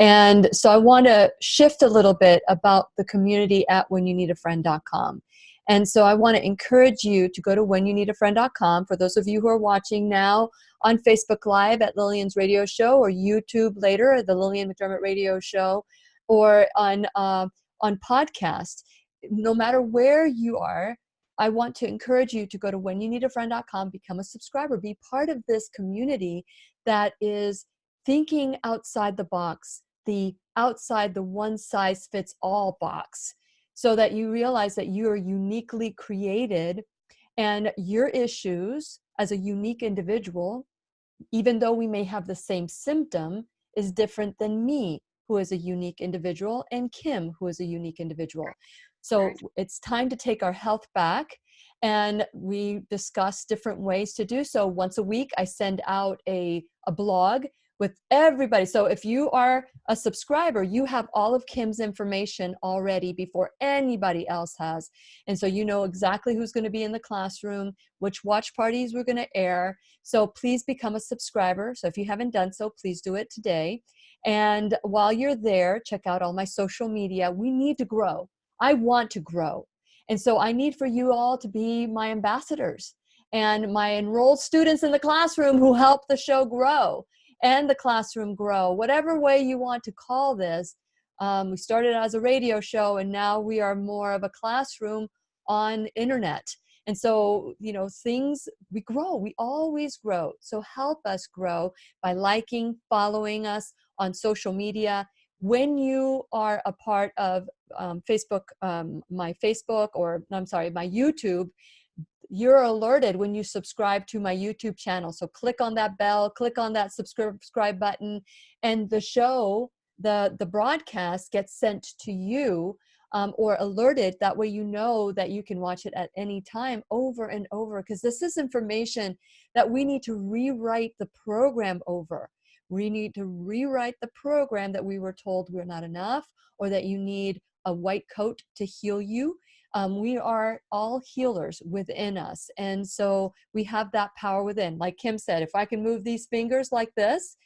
And so I want to shift a little bit about the community at whenyouneedafriend.com. And so I want to encourage you to go to whenyouneedafriend.com. For those of you who are watching now on Facebook Live at Lillian's radio show, or YouTube later, the Lillian McDermott radio show, or on podcast, no matter where you are, I want to encourage you to go to whenyouneedafriend.com, become a subscriber, be part of this community that is thinking outside the box, outside the one-size-fits-all box, so that you realize that you are uniquely created, and your issues as a unique individual, even though we may have the same symptom, is different than me, who is a unique individual, and Kim, who is a unique individual. So it's time to take our health back, and we discuss different ways to do so. Once a week, I send out a blog with everybody. So if you are a subscriber, you have all of Kim's information already before anybody else has. And so you know exactly who's going to be in the classroom, which watch parties we're going to air. So please become a subscriber. So if you haven't done so, please do it today. And while you're there, check out all my social media. We need to grow. I want to grow. And so I need for you all to be my ambassadors and my enrolled students in the classroom who help the show grow and the classroom grow, whatever way you want to call this. We started as a radio show, and now we are more of a classroom on internet. And so, we grow, we always grow. So help us grow by liking, following us on social media. When you are a part of Facebook, my YouTube, you're alerted when you subscribe to my YouTube channel. So click on that bell, click on that subscribe button, and the show, the broadcast gets sent to you or alerted. That way you know that you can watch it at any time over and over, because this is information that we need to rewrite the program over. We need to rewrite the program that we were told we're not enough, or that you need a white coat to heal you. We are all healers within us. And so we have that power within. Like Kim said, if I can move these fingers like this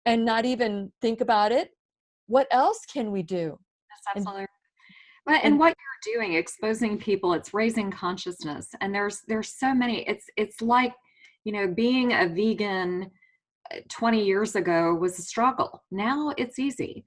and not even think about it, what else can we do? That's absolutely right. And what you're doing, exposing people, it's raising consciousness. And there's so many, it's like, being a vegan 20 years ago was a struggle. Now it's easy.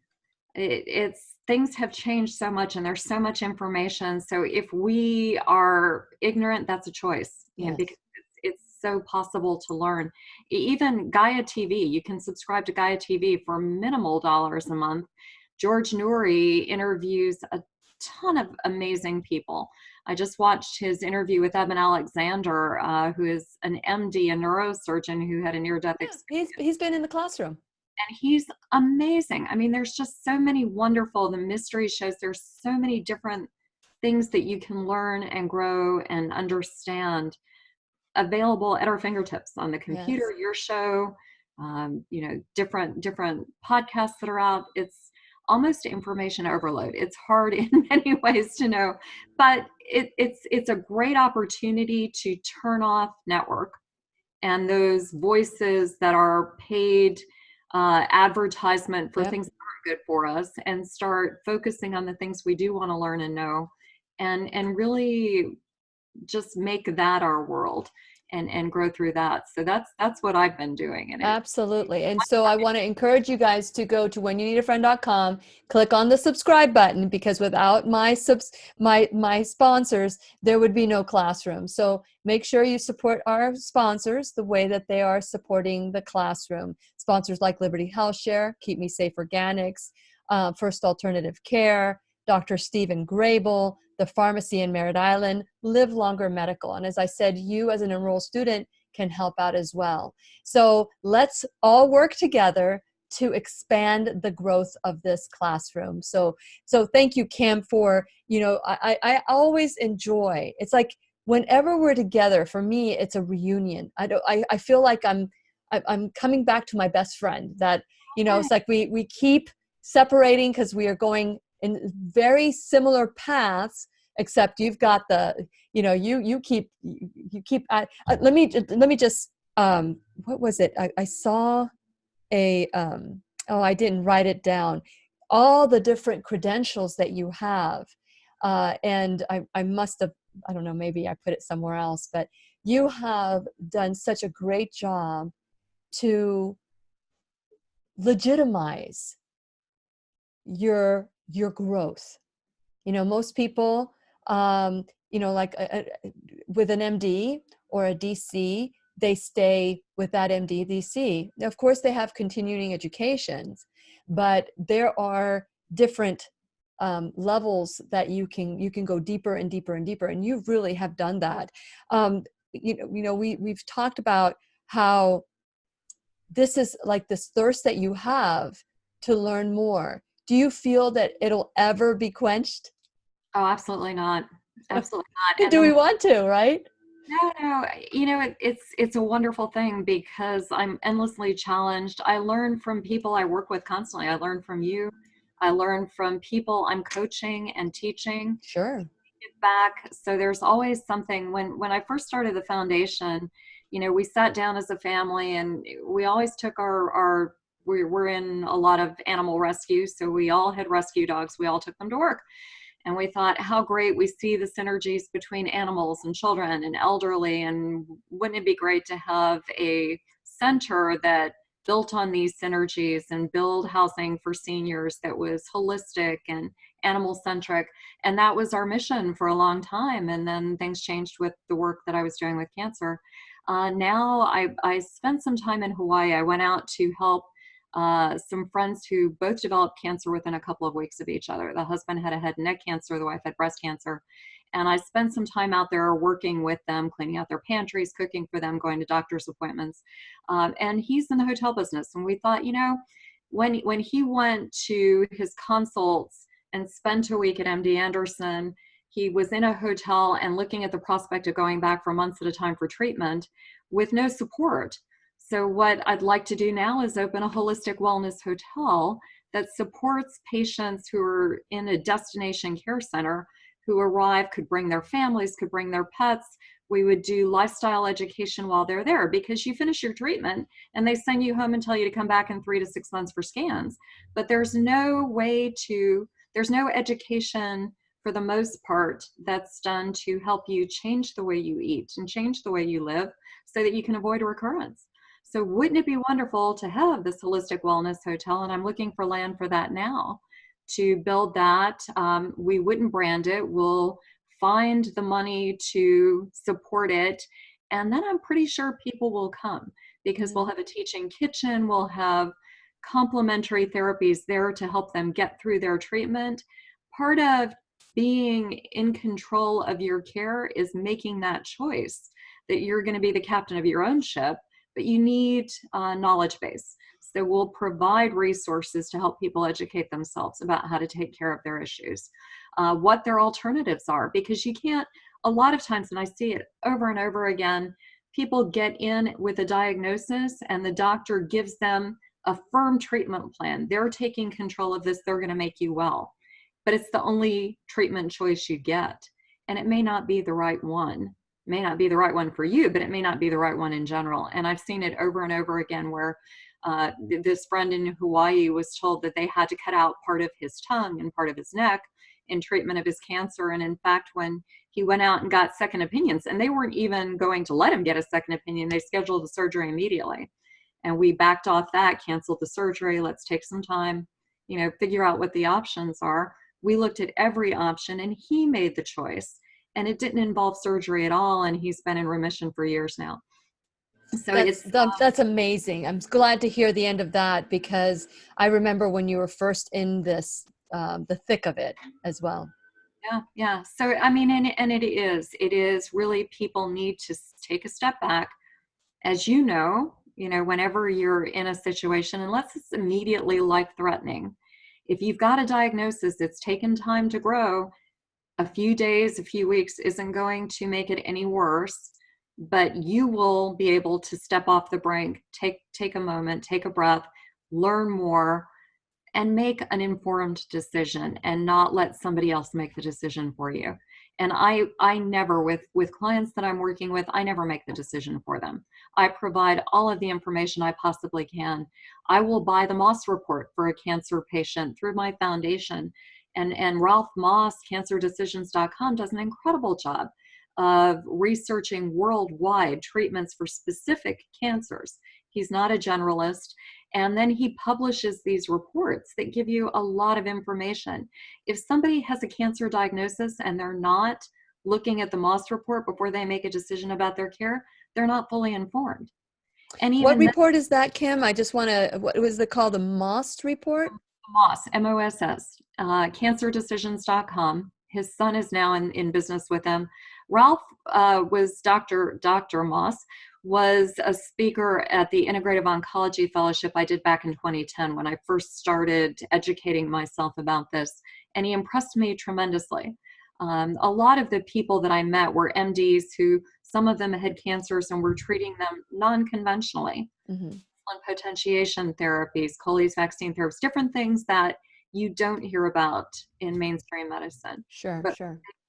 Things have changed so much, and there's so much information. So if we are ignorant, that's a choice, because it's so possible to learn. Even Gaia TV, you can subscribe to Gaia TV for minimal dollars a month. George Noory interviews a ton of amazing people. I just watched his interview with Evan Alexander, who is an MD, a neurosurgeon who had a near-death experience. He's been in the classroom. And he's amazing. I mean, there's just so many wonderful, the mystery shows, there's so many different things that you can learn and grow and understand available at our fingertips on the computer, your show, different podcasts that are out. It's almost information overload. It's hard in many ways to know, but it's a great opportunity to turn off network and those voices that are paid advertisement for things that aren't good for us, and start focusing on the things we do want to learn and know, and really just make that our world and grow through that. So that's what I've been doing. And absolutely. And so I want to encourage you guys to go to whenyouneedafriend.com, click on the subscribe button, because without my sponsors, there would be no classroom. So make sure you support our sponsors the way that they are supporting the classroom. Sponsors like Liberty Health Share, Keep Me Safe Organics, First Alternative Care, Dr. Stephen Grable, the pharmacy in Merritt Island, Live Longer Medical. And as I said, you as an enrolled student can help out as well. So let's all work together to expand the growth of this classroom. So thank you, Kim, for, I always enjoy, it's like whenever we're together, for me, it's a reunion. I feel like I'm coming back to my best friend that, it's like we keep separating because we are going in very similar paths, except you've got the, you keep let me just, what was it? I saw a, I didn't write it down, all the different credentials that you have. And I must have, I don't know, maybe I put it somewhere else, but you have done such a great job to legitimize your growth. Most people, like with an MD or a DC, they stay with that MD, DC. Of course, they have continuing educations, but there are different levels that you can go deeper and deeper and deeper, and you really have done that. We've talked about how this is like this thirst that you have to learn more. Do you feel that it'll ever be quenched? Oh, absolutely not. Absolutely not. Do we want to, right? No. It's a wonderful thing because I'm endlessly challenged. I learn from people I work with constantly. I learn from you. I learn from people I'm coaching and teaching. Sure. Give back. So there's always something. When I first started the foundation, we sat down as a family and we always took we're in a lot of animal rescue. So we all had rescue dogs. We all took them to work. And we thought how great we see the synergies between animals and children and elderly. And wouldn't it be great to have a center that built on these synergies and build housing for seniors that was holistic and animal centric. And that was our mission for a long time. And then things changed with the work that I was doing with cancer. Now I spent some time in Hawaii. I went out to help some friends who both developed cancer within a couple of weeks of each other. The husband had a head and neck cancer, the wife had breast cancer. And I spent some time out there working with them, cleaning out their pantries, cooking for them, going to doctor's appointments. And he's in the hotel business. And we thought, when he went to his consults and spent a week at MD Anderson, he was in a hotel and looking at the prospect of going back for months at a time for treatment with no support. So what I'd like to do now is open a holistic wellness hotel that supports patients who are in a destination care center who arrive, could bring their families, could bring their pets. We would do lifestyle education while they're there, because you finish your treatment and they send you home and tell you to come back in 3 to 6 months for scans. But there's no education for the most part that's done to help you change the way you eat and change the way you live so that you can avoid a recurrence. So wouldn't it be wonderful to have this holistic wellness hotel? And I'm looking for land for that now to build that. We wouldn't brand it. We'll find the money to support it. And then I'm pretty sure people will come because we'll have a teaching kitchen. We'll have, complementary therapies there to help them get through their treatment. Part of being in control of your care is making that choice that you're going to be the captain of your own ship, but you need a knowledge base. So we'll provide resources to help people educate themselves about how to take care of their issues, what their alternatives are, because you can't, a lot of times, and I see it over and over again, people get in with a diagnosis and the doctor gives them a firm treatment plan. They're taking control of this. They're going to make you well. But it's the only treatment choice you get. And it may not be the right one. It may not be the right one for you, but it may not be the right one in general. And I've seen it over and over again where this friend in Hawaii was told that they had to cut out part of his tongue and part of his neck in treatment of his cancer. And in fact, when he went out and got second opinions, and they weren't even going to let him get a second opinion, they scheduled the surgery immediately. And we backed off that, canceled the surgery. Let's take some time, figure out what the options are. We looked at every option and he made the choice, and it didn't involve surgery at all. And he's been in remission for years now. So that's amazing. I'm glad to hear the end of that, because I remember when you were first in this, the thick of it as well. Yeah. So, I mean, and it is really, people need to take a step back. As whenever you're in a situation, unless it's immediately life-threatening, if you've got a diagnosis that's taken time to grow, a few days, a few weeks isn't going to make it any worse, but you will be able to step off the brink, take a moment, take a breath, learn more, and make an informed decision and not let somebody else make the decision for you. And I never, with clients that I'm working with, I never make the decision for them. I provide all of the information I possibly can. I will buy the Moss report for a cancer patient through my foundation. And Ralph Moss, CancerDecisions.com, does an incredible job of researching worldwide treatments for specific cancers. He's not a generalist. And then he publishes these reports that give you a lot of information. If somebody has a cancer diagnosis and they're not looking at the Moss report before they make a decision about their care, they're not fully informed. And what report is that, Kim? I just want to, what was it called? The Moss report? Moss, M-O-S-S, CancerDecisions.com. His son is now in business with him. Ralph was Dr. Moss was a speaker at the Integrative Oncology Fellowship I did back in 2010 when I first started educating myself about this, and he impressed me tremendously. A lot of the people that I met were MDs who, some of them had cancers and were treating them non-conventionally. Mm-hmm. Potentiation therapies, Coley's vaccine therapies, different things that you don't hear about in mainstream medicine. Sure.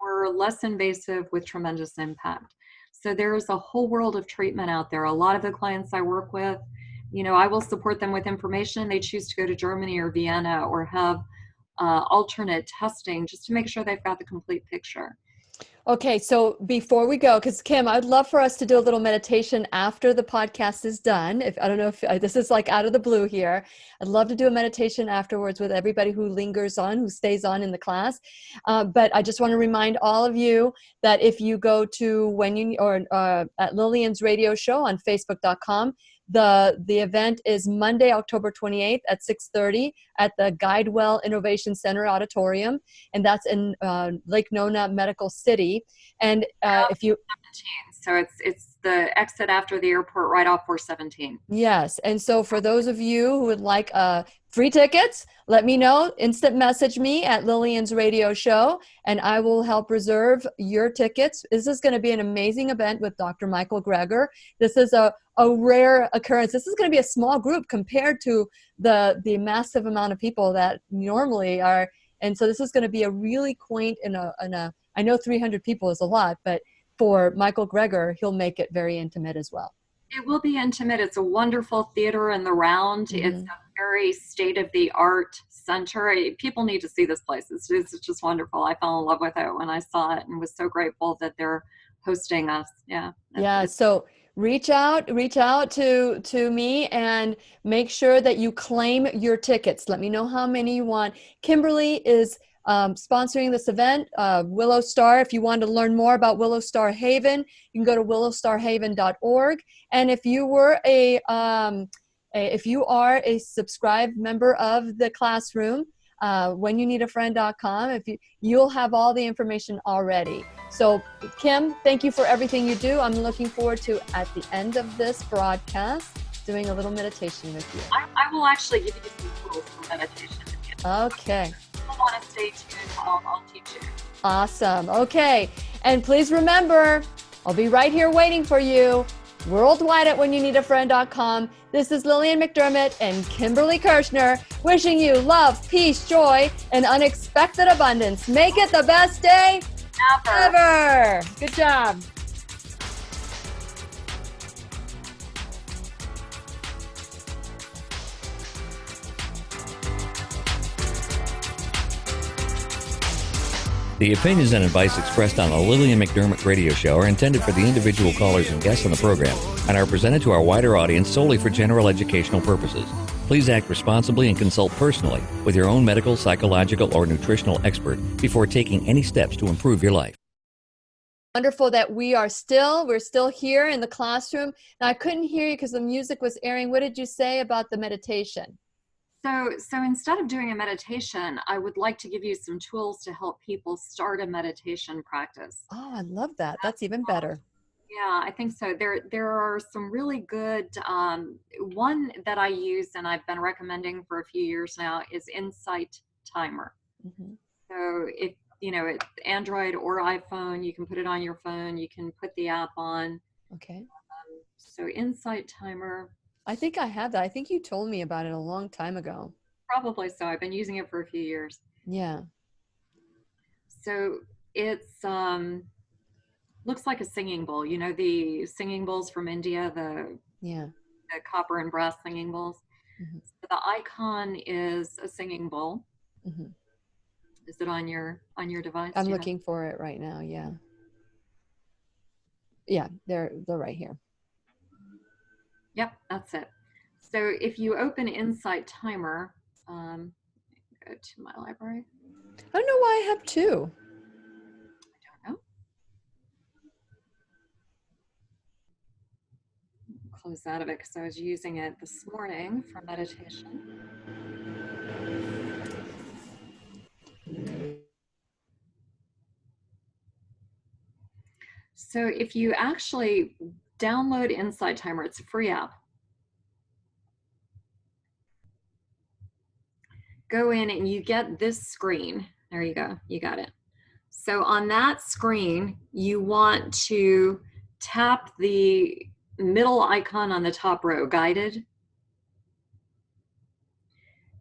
We're less invasive with tremendous impact. So there's a whole world of treatment out there. A lot of the clients I work with, I will support them with information. They choose to go to Germany or Vienna or have alternate testing just to make sure they've got the complete picture. Okay, so before we go, because Kim, I'd love for us to do a little meditation after the podcast is done. I don't know if this is like out of the blue here. I'd love to do a meditation afterwards with everybody who lingers on, who stays on in the class. But I just want to remind all of you that if you go to at Lillian's radio show on Facebook.com, the event is Monday, October 28th at 6:30 at the Guidewell Innovation Center Auditorium, and that's in Lake Nona Medical City. And if you 17, so it's the exit after the airport, right off 417. Yes, and so for those of you who would like free tickets, let me know. Instant message me at Lillian's radio show, and I will help reserve your tickets. This is going to be an amazing event with Dr. Michael Greger. This is a rare occurrence. This is going to be a small group compared to the massive amount of people that normally are. And so this is going to be a really quaint I know 300 people is a lot, but for Michael Greger, he'll make it very intimate as well. It will be intimate. It's a wonderful theater in the round. Mm-hmm. It's a very state-of-the-art center. People need to see this place. It's just wonderful. I fell in love with it when I saw it and was so grateful that they're hosting us. Yeah. Yeah. So reach out to me and make sure that you claim your tickets. Let me know how many you want. Kimberly is sponsoring this event, Willow Star. If you want to learn more about Willow Star Haven, you can go to willowstarhaven.org. And if you were If you are a subscribed member of the classroom, whenyouneedafriend.com, you'll have all the information already. So Kim, thank you for everything you do. I'm looking forward to, at the end of this broadcast, doing a little meditation with you. I will actually give you some tools for meditation. Okay. If you want to stay tuned, I'll teach you. Awesome. Okay. And please remember, I'll be right here waiting for you worldwide at whenyouneedafriend.com. This is Lillian McDermott and Kimberly Kirschner wishing you love, peace, joy, and unexpected abundance. Make it the best day ever. Good job. The opinions and advice expressed on the Lillian McDermott radio show are intended for the individual callers and guests on the program and are presented to our wider audience solely for general educational purposes. Please act responsibly and consult personally with your own medical, psychological, or nutritional expert before taking any steps to improve your life. Wonderful that we're still here in the classroom. Now, I couldn't hear you because the music was airing. What did you say about the meditation? So instead of doing a meditation, I would like to give you some tools to help people start a meditation practice. Oh, I love that. That's even better. Yeah, I think so. There are some really good, one that I use and I've been recommending for a few years now is Insight Timer. Mm-hmm. So if, it's Android or iPhone, you can put it on your phone, you can put the app on. Okay. So Insight Timer. I think I have that. I think you told me about it a long time ago. Probably so. I've been using it for a few years. Yeah. So it's looks like a singing bowl. You know the singing bowls from India, the copper and brass singing bowls. Mm-hmm. So the icon is a singing bowl. Mm-hmm. Is it on your device? I'm looking for it right now. Yeah. Yeah, they're right here. Yep, that's it. So if you open Insight Timer, go to my library. I don't know why I have two. I don't know. Close out of it because I was using it this morning for meditation. So if you actually download Insight Timer, it's a free app. Go in and you get this screen. There you go, you got it. So on that screen, you want to tap the middle icon on the top row, guided,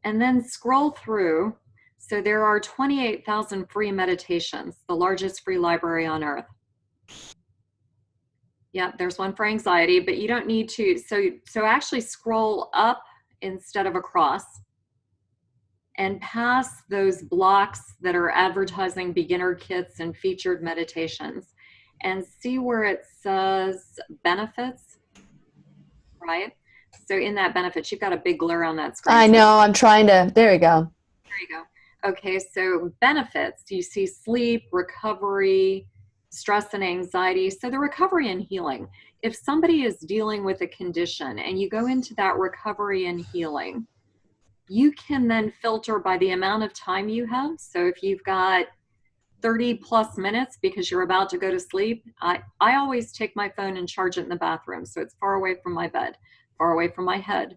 and then scroll through. So there are 28,000 free meditations, the largest free library on earth. Yeah, there's one for anxiety, but you don't need to. So actually scroll up instead of across and past those blocks that are advertising beginner kits and featured meditations and see where it says benefits, right? So in that benefits, you've got a big glare on that screen. I know, I'm trying to, there you go. There you go. Okay, so benefits, you see sleep, recovery, stress and anxiety. So the recovery and healing. If somebody is dealing with a condition and you go into that recovery and healing, you can then filter by the amount of time you have. So if you've got 30 plus minutes because you're about to go to sleep, I always take my phone and charge it in the bathroom. So it's far away from my bed, far away from my head.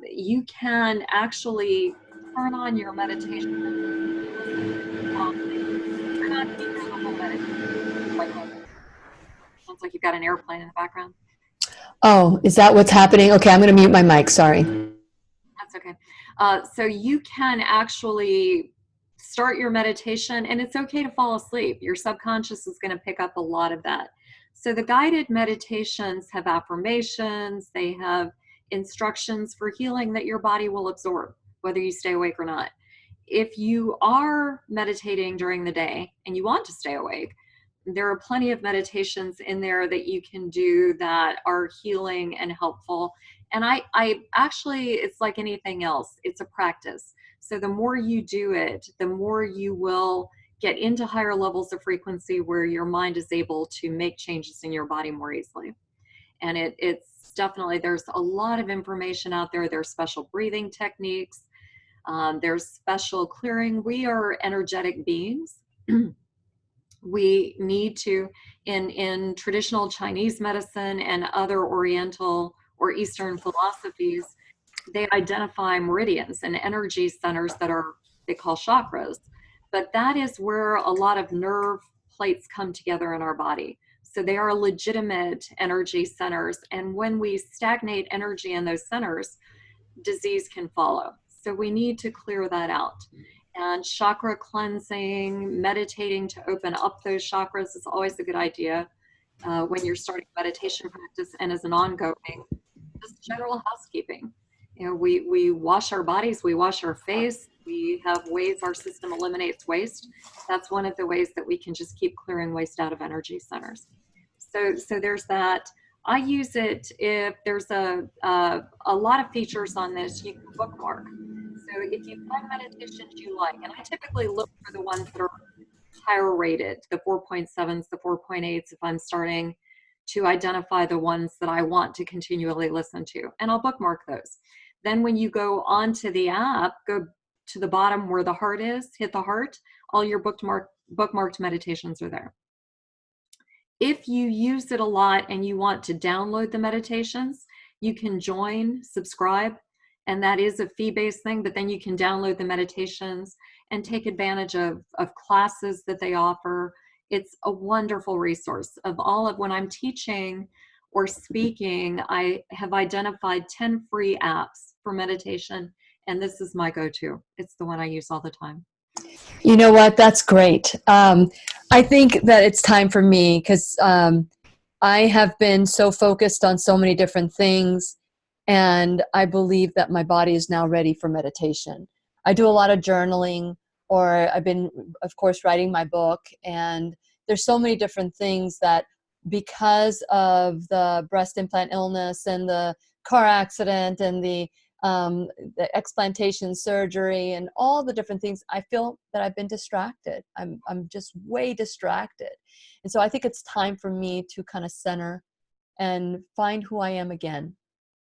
You can actually turn on your meditation. Turn on the whole meditation. Sounds like you've got an airplane in the background. Oh, is that what's happening? Okay, I'm going to mute my mic. Sorry. That's okay. So you can actually start your meditation, and it's okay to fall asleep. Your subconscious is going to pick up a lot of that. So the guided meditations have affirmations. They have instructions for healing that your body will absorb, whether you stay awake or not. If you are meditating during the day and you want to stay awake, there are plenty of meditations in there that you can do that are healing and helpful. And I actually, it's like anything else, it's a practice. So the more you do it, the more you will get into higher levels of frequency where your mind is able to make changes in your body more easily. And it's definitely, there's a lot of information out there. There's special breathing techniques. There's special clearing. We are energetic beings. We need to, in traditional Chinese medicine and other Oriental or Eastern philosophies, they identify meridians and energy centers that are, they call chakras. But that is where a lot of nerve plates come together in our body. So they are legitimate energy centers. And when we stagnate energy in those centers, disease can follow. So we need to clear that out. And chakra cleansing, meditating to open up those chakras is always a good idea when you're starting meditation practice, and as an ongoing, just general housekeeping. You know, we wash our bodies, we wash our face, we have ways our system eliminates waste. That's one of the ways that we can just keep clearing waste out of energy centers. So there's that. I use it if there's a lot of features on this, you can bookmark. So if you find meditations you like, and I typically look for the ones that are higher rated, the 4.7s, the 4.8s, if I'm starting to identify the ones that I want to continually listen to, and I'll bookmark those. Then when you go onto the app, go to the bottom where the heart is, hit the heart, all your bookmarked meditations are there. If you use it a lot and you want to download the meditations, you can join, subscribe, and that is a fee-based thing, but then you can download the meditations and take advantage of classes that they offer. It's a wonderful resource. Of all of when I'm teaching or speaking, I have identified 10 free apps for meditation, and this is my go-to. It's the one I use all the time. You know what? That's great. I think that it's time for me because I have been so focused on so many different things, and I believe that my body is now ready for meditation. I do a lot of journaling, or I've been, of course, writing my book, and there's so many different things that because of the breast implant illness and the car accident and the explantation surgery and all the different things, I feel that I've been distracted. I'm just way distracted. And so I think it's time for me to kind of center and find who I am again.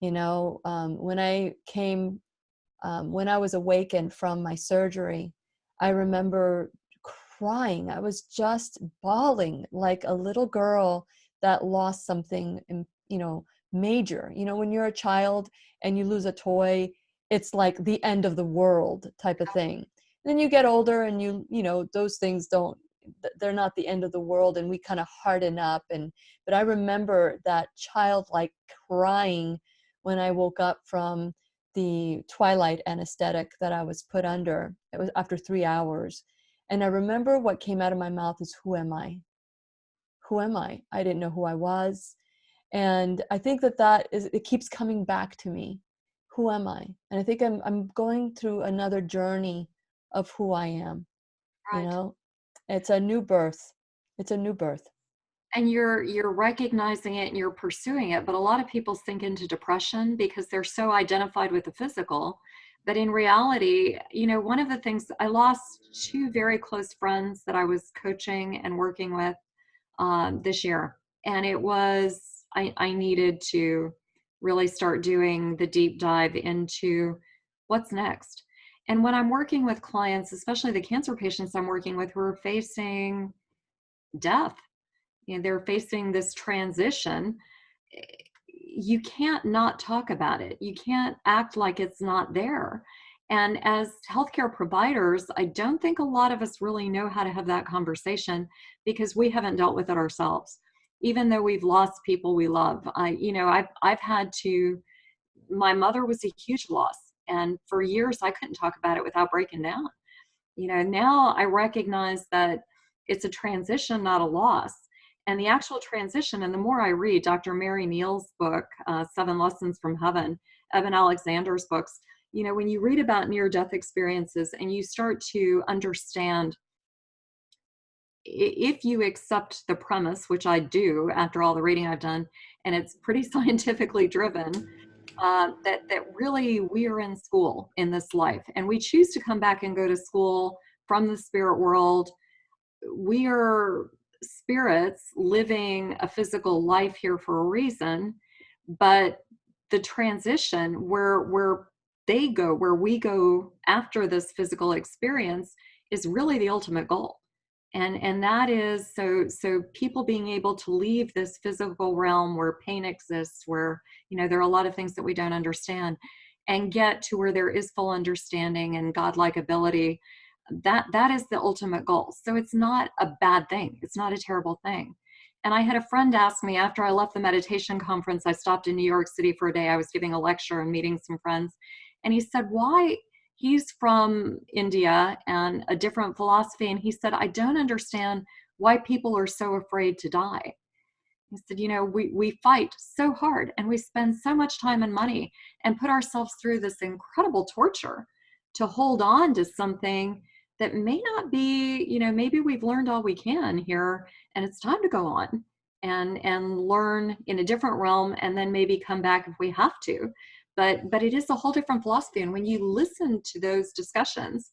You know, when I was awakened from my surgery, I remember crying. I was just bawling like a little girl that lost something, major. You know, when you're a child and you lose a toy, it's like the end of the world type of thing. And then you get older and you know, those things they're not the end of the world, and we kind of harden up. But I remember that childlike crying when I woke up from the twilight anesthetic that I was put under. It was after 3 hours. And I remember what came out of my mouth is, who am I? Who am I? I didn't know who I was. And I think it keeps coming back to me. Who am I? And I think I'm going through another journey of who I am. Right. You know, it's a new birth. It's a new birth. And you're recognizing it and you're pursuing it. But a lot of people sink into depression because they're so identified with the physical. But in reality, you know, one of the things, I lost 2 very close friends that I was coaching and working with this year. And it was, I needed to really start doing the deep dive into what's next. And when I'm working with clients, especially the cancer patients I'm working with who are facing death, you know, they're facing this transition, you can't not talk about it. You can't act like it's not there. And as healthcare providers, I don't think a lot of us really know how to have that conversation because we haven't dealt with it ourselves. Even though we've lost people we love, I've had to. My mother was a huge loss, and for years I couldn't talk about it without breaking down. You know, now I recognize that it's a transition, not a loss. And the actual transition, and the more I read Dr. Mary Neal's book, 7 Lessons from Heaven, Evan Alexander's books, you know, when you read about near-death experiences and you start to understand, if you accept the premise, which I do after all the reading I've done, and it's pretty scientifically driven, that really we are in school in this life, and we choose to come back and go to school from the spirit world. We are spirits living a physical life here for a reason, But the transition where they go, where we go after this physical experience, is really the ultimate goal. And that is so people being able to leave this physical realm where pain exists, where, there are a lot of things that we don't understand, and get to where there is full understanding and godlike ability. That is the ultimate goal. So it's not a bad thing. It's not a terrible thing. And I had a friend ask me after I left the meditation conference. I stopped in New York City for a day. I was giving a lecture and meeting some friends. And he said, why? He's from India and a different philosophy. And he said, I don't understand why people are so afraid to die. He said, we fight so hard and we spend so much time and money and put ourselves through this incredible torture to hold on to something that may not be, maybe we've learned all we can here and it's time to go on and learn in a different realm and then maybe come back if we have to. But it is a whole different philosophy. And when you listen to those discussions,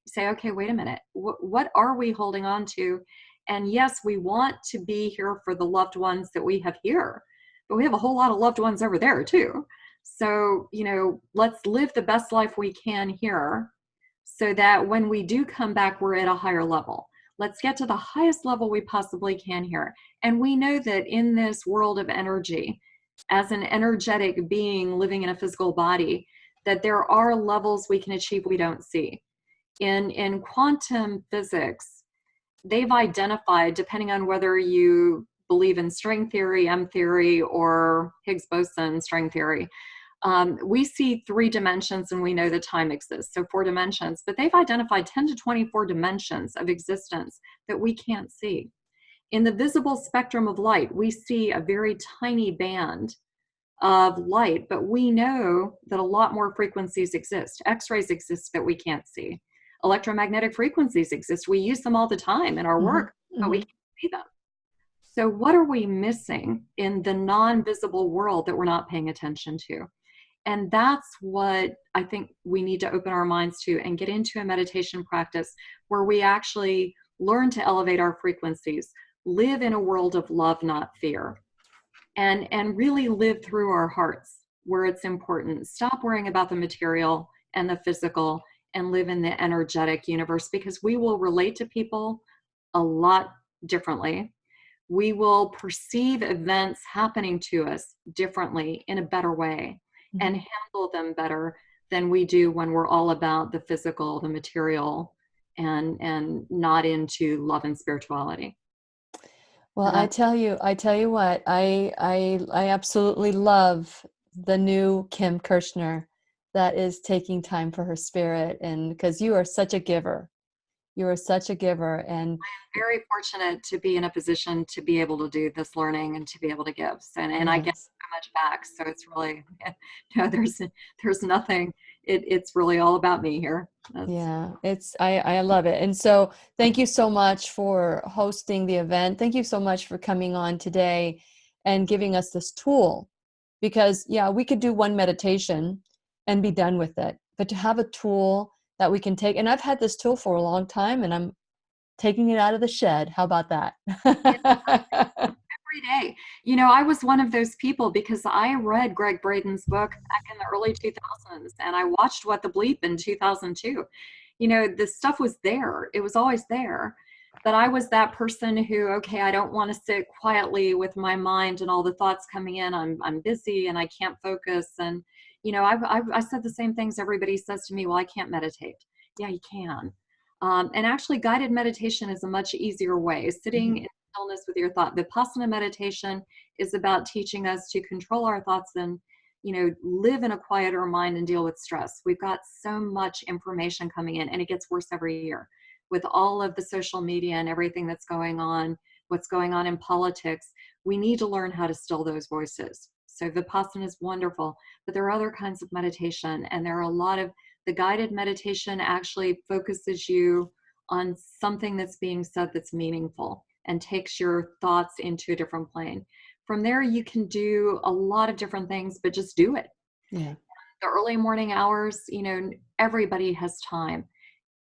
you say, okay, wait a minute, what are we holding on to? And yes, we want to be here for the loved ones that we have here, but we have a whole lot of loved ones over there too. So, let's live the best life we can here so that when we do come back, we're at a higher level. Let's get to the highest level we possibly can here. And we know that in this world of energy, as an energetic being living in a physical body, that there are levels we can achieve we don't see. In quantum physics, they've identified, depending on whether you believe in string theory, M theory, or Higgs boson string theory, we see 3 dimensions and we know that time exists, so 4 dimensions, but they've identified 10 to 24 dimensions of existence that we can't see. In the visible spectrum of light, we see a very tiny band of light, but we know that a lot more frequencies exist. X-rays exist that we can't see. Electromagnetic frequencies exist. We use them all the time in our work, but we can't see them. So what are we missing in the non-visible world that we're not paying attention to? And that's what I think we need to open our minds to and get into a meditation practice where we actually learn to elevate our frequencies, live in a world of love, not fear, and really live through our hearts where it's important. Stop worrying about the material and the physical and live in the energetic universe, because we will relate to people a lot differently. We will perceive events happening to us differently in a better way and handle them better than we do when we're all about the physical, the material, and not into love and spirituality. Well, I tell you what, I absolutely love the new Kim Kirschner that is taking time for her spirit, and because you are such a giver. You are such a giver, and I'm very fortunate to be in a position to be able to do this learning and to be able to give. And I get so much back. So it's really, there's nothing. It's really all about me here. I love it. And so thank you so much for hosting the event. Thank you so much for coming on today and giving us this tool, because we could do one meditation and be done with it, but to have a tool that we can take, and I've had this tool for a long time and I'm taking it out of the shed. How about that? Every day. I was one of those people because I read Greg Braden's book back in the early 2000s and I watched What the Bleep in 2002. The stuff was there. It was always there. But I was that person who, okay, I don't want to sit quietly with my mind and all the thoughts coming in. I'm busy and I can't focus. And, I said the same things everybody says to me, well, I can't meditate. Yeah, you can. And actually guided meditation is a much easier way. Sitting in stillness with your thought. Vipassana meditation is about teaching us to control our thoughts and, live in a quieter mind and deal with stress. We've got so much information coming in and it gets worse every year with all of the social media and everything that's going on, what's going on in politics. We need to learn how to still those voices. So Vipassana is wonderful, but there are other kinds of meditation, and there are a lot of the guided meditation actually focuses you on something that's being said that's meaningful and takes your thoughts into a different plane. From there, you can do a lot of different things, but just do it. Yeah. The early morning hours, everybody has time.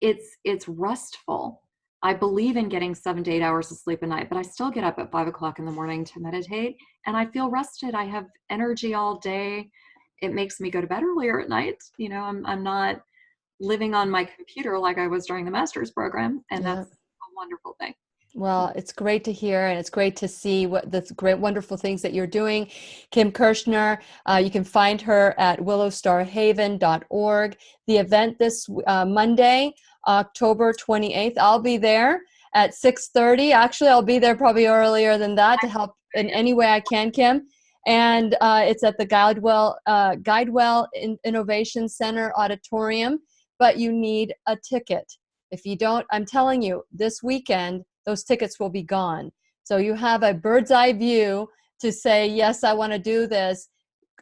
It's restful. I believe in getting 7 to 8 hours of sleep a night, but I still get up at 5 o'clock in the morning to meditate, and I feel rested. I have energy all day. It makes me go to bed earlier at night. I'm not living on my computer like I was during the master's program, and Yeah. that's a wonderful thing. Well, it's great to hear, and it's great to see what the great, wonderful things that you're doing. Kim Kirschner, you can find her at willowstarhaven.org. The event this Monday, October 28th, I'll be there at 6:30. Actually, I'll be there probably earlier than that to help in any way I can, Kim. And it's at the Guidewell Innovation Center Auditorium, but you need a ticket. If you don't, I'm telling you, this weekend, those tickets will be gone. So you have a bird's eye view to say, yes, I want to do this.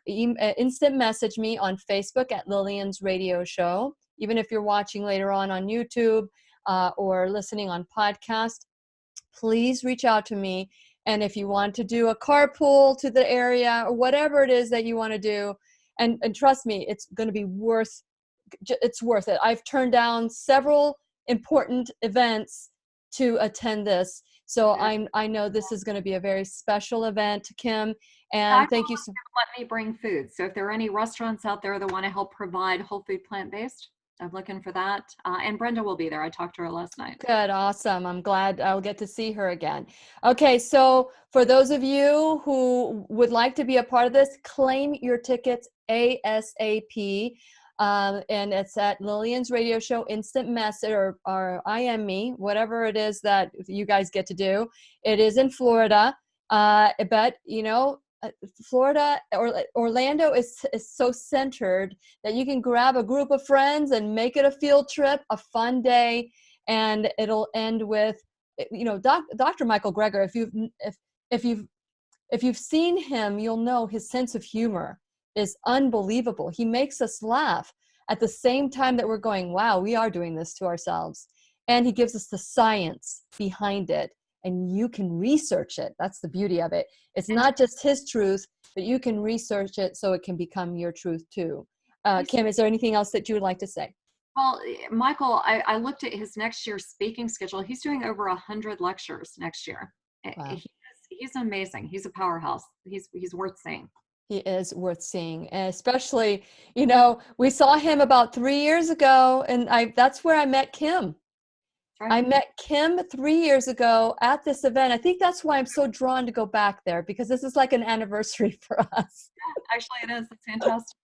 Instant message me on Facebook at Lillian's Radio Show. Even if you're watching later on YouTube or listening on podcast, please reach out to me. And if you want to do a carpool to the area or whatever it is that you want to do, and trust me, it's going to be worth it. I've turned down several important events to attend this. So I know this is going to be a very special event, Kim. And thank you so much. Let me bring food. So if there are any restaurants out there that want to help provide whole food plant-based, I'm looking for that. And Brenda will be there. I talked to her last night. Good. Awesome. I'm glad I'll get to see her again. Okay. So for those of you who would like to be a part of this, claim your tickets ASAP. And it's at Lillian's Radio Show instant message or IM me, whatever it is that you guys get to do. It is in Florida, but Florida or Orlando is so centered that you can grab a group of friends and make it a field trip, a fun day, and it'll end with, Dr. Michael Greger. If you've seen him, you'll know his sense of humor is unbelievable. He makes us laugh at the same time that we're going, wow, we are doing this to ourselves. And he gives us the science behind it, and you can research it. That's the beauty of it. It's not just his truth, but you can research it so it can become your truth too. Kim, is there anything else that you would like to say? Well, Michael, I looked at his next year's speaking schedule. He's doing over 100 lectures next year. Wow. He's amazing. He's a powerhouse. He's worth seeing. He is worth seeing, and especially, we saw him about 3 years ago, and that's where I met Kim. Right. I met Kim 3 years ago at this event. I think that's why I'm so drawn to go back there, because this is like an anniversary for us. Actually, it is. It's fantastic.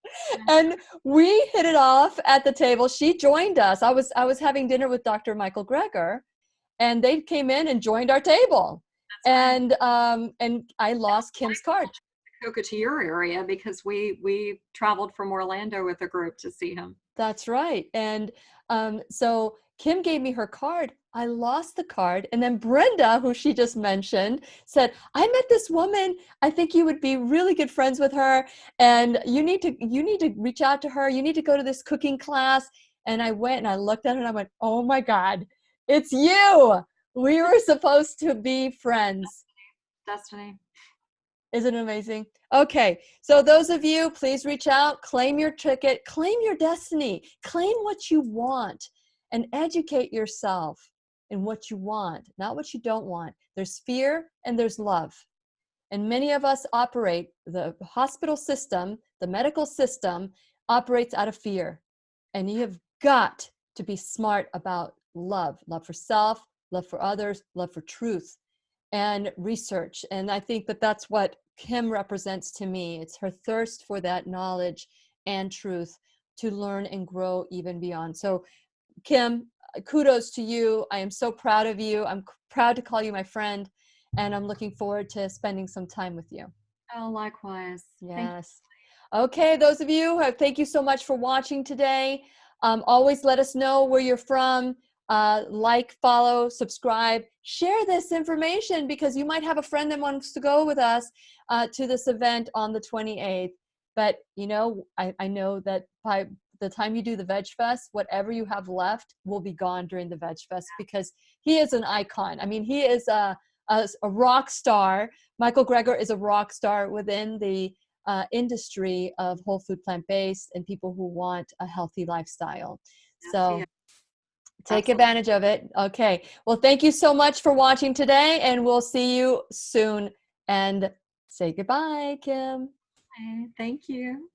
And we hit it off at the table. She joined us. I was having dinner with Dr. Michael Greger, and they came in and joined our table. And I lost Kim's card. Go to your area because we traveled from Orlando with a group to see him. That's right. And so Kim gave me her card. I lost the card. And then Brenda, who she just mentioned, said, I met this woman. I think you would be really good friends with her. And you need to reach out to her. You need to go to this cooking class. And I went and I looked at her and I went, oh my God, it's you. We were supposed to be friends. Destiny. Isn't it amazing? Okay, so those of you, please reach out, claim your ticket, claim your destiny, claim what you want, and educate yourself in what you want, not what you don't want. There's fear and there's love. And many of us operate, the hospital system, the medical system operates out of fear. And you have got to be smart about love for self, love for others, love for truth, and research. And I think that that's what Kim represents to me. It's her thirst for that knowledge and truth to learn and grow even beyond. So Kim, kudos to you. I am so proud of you. I'm proud to call you my friend, and I'm looking forward to spending some time with you. Oh, likewise. Yes. Okay, those of you, thank you so much for watching today. Always let us know where you're from. Like, follow, subscribe, share this information, because you might have a friend that wants to go with us to this event on the 28th. But, I know that by the time you do the Veg Fest, whatever you have left will be gone during the Veg Fest, because he is an icon. I mean, he is a rock star. Michael Greger is a rock star within the industry of whole food plant-based and people who want a healthy lifestyle. So Take advantage of it. Okay. Well, thank you so much for watching today, and we'll see you soon. And say goodbye, Kim. Thank you.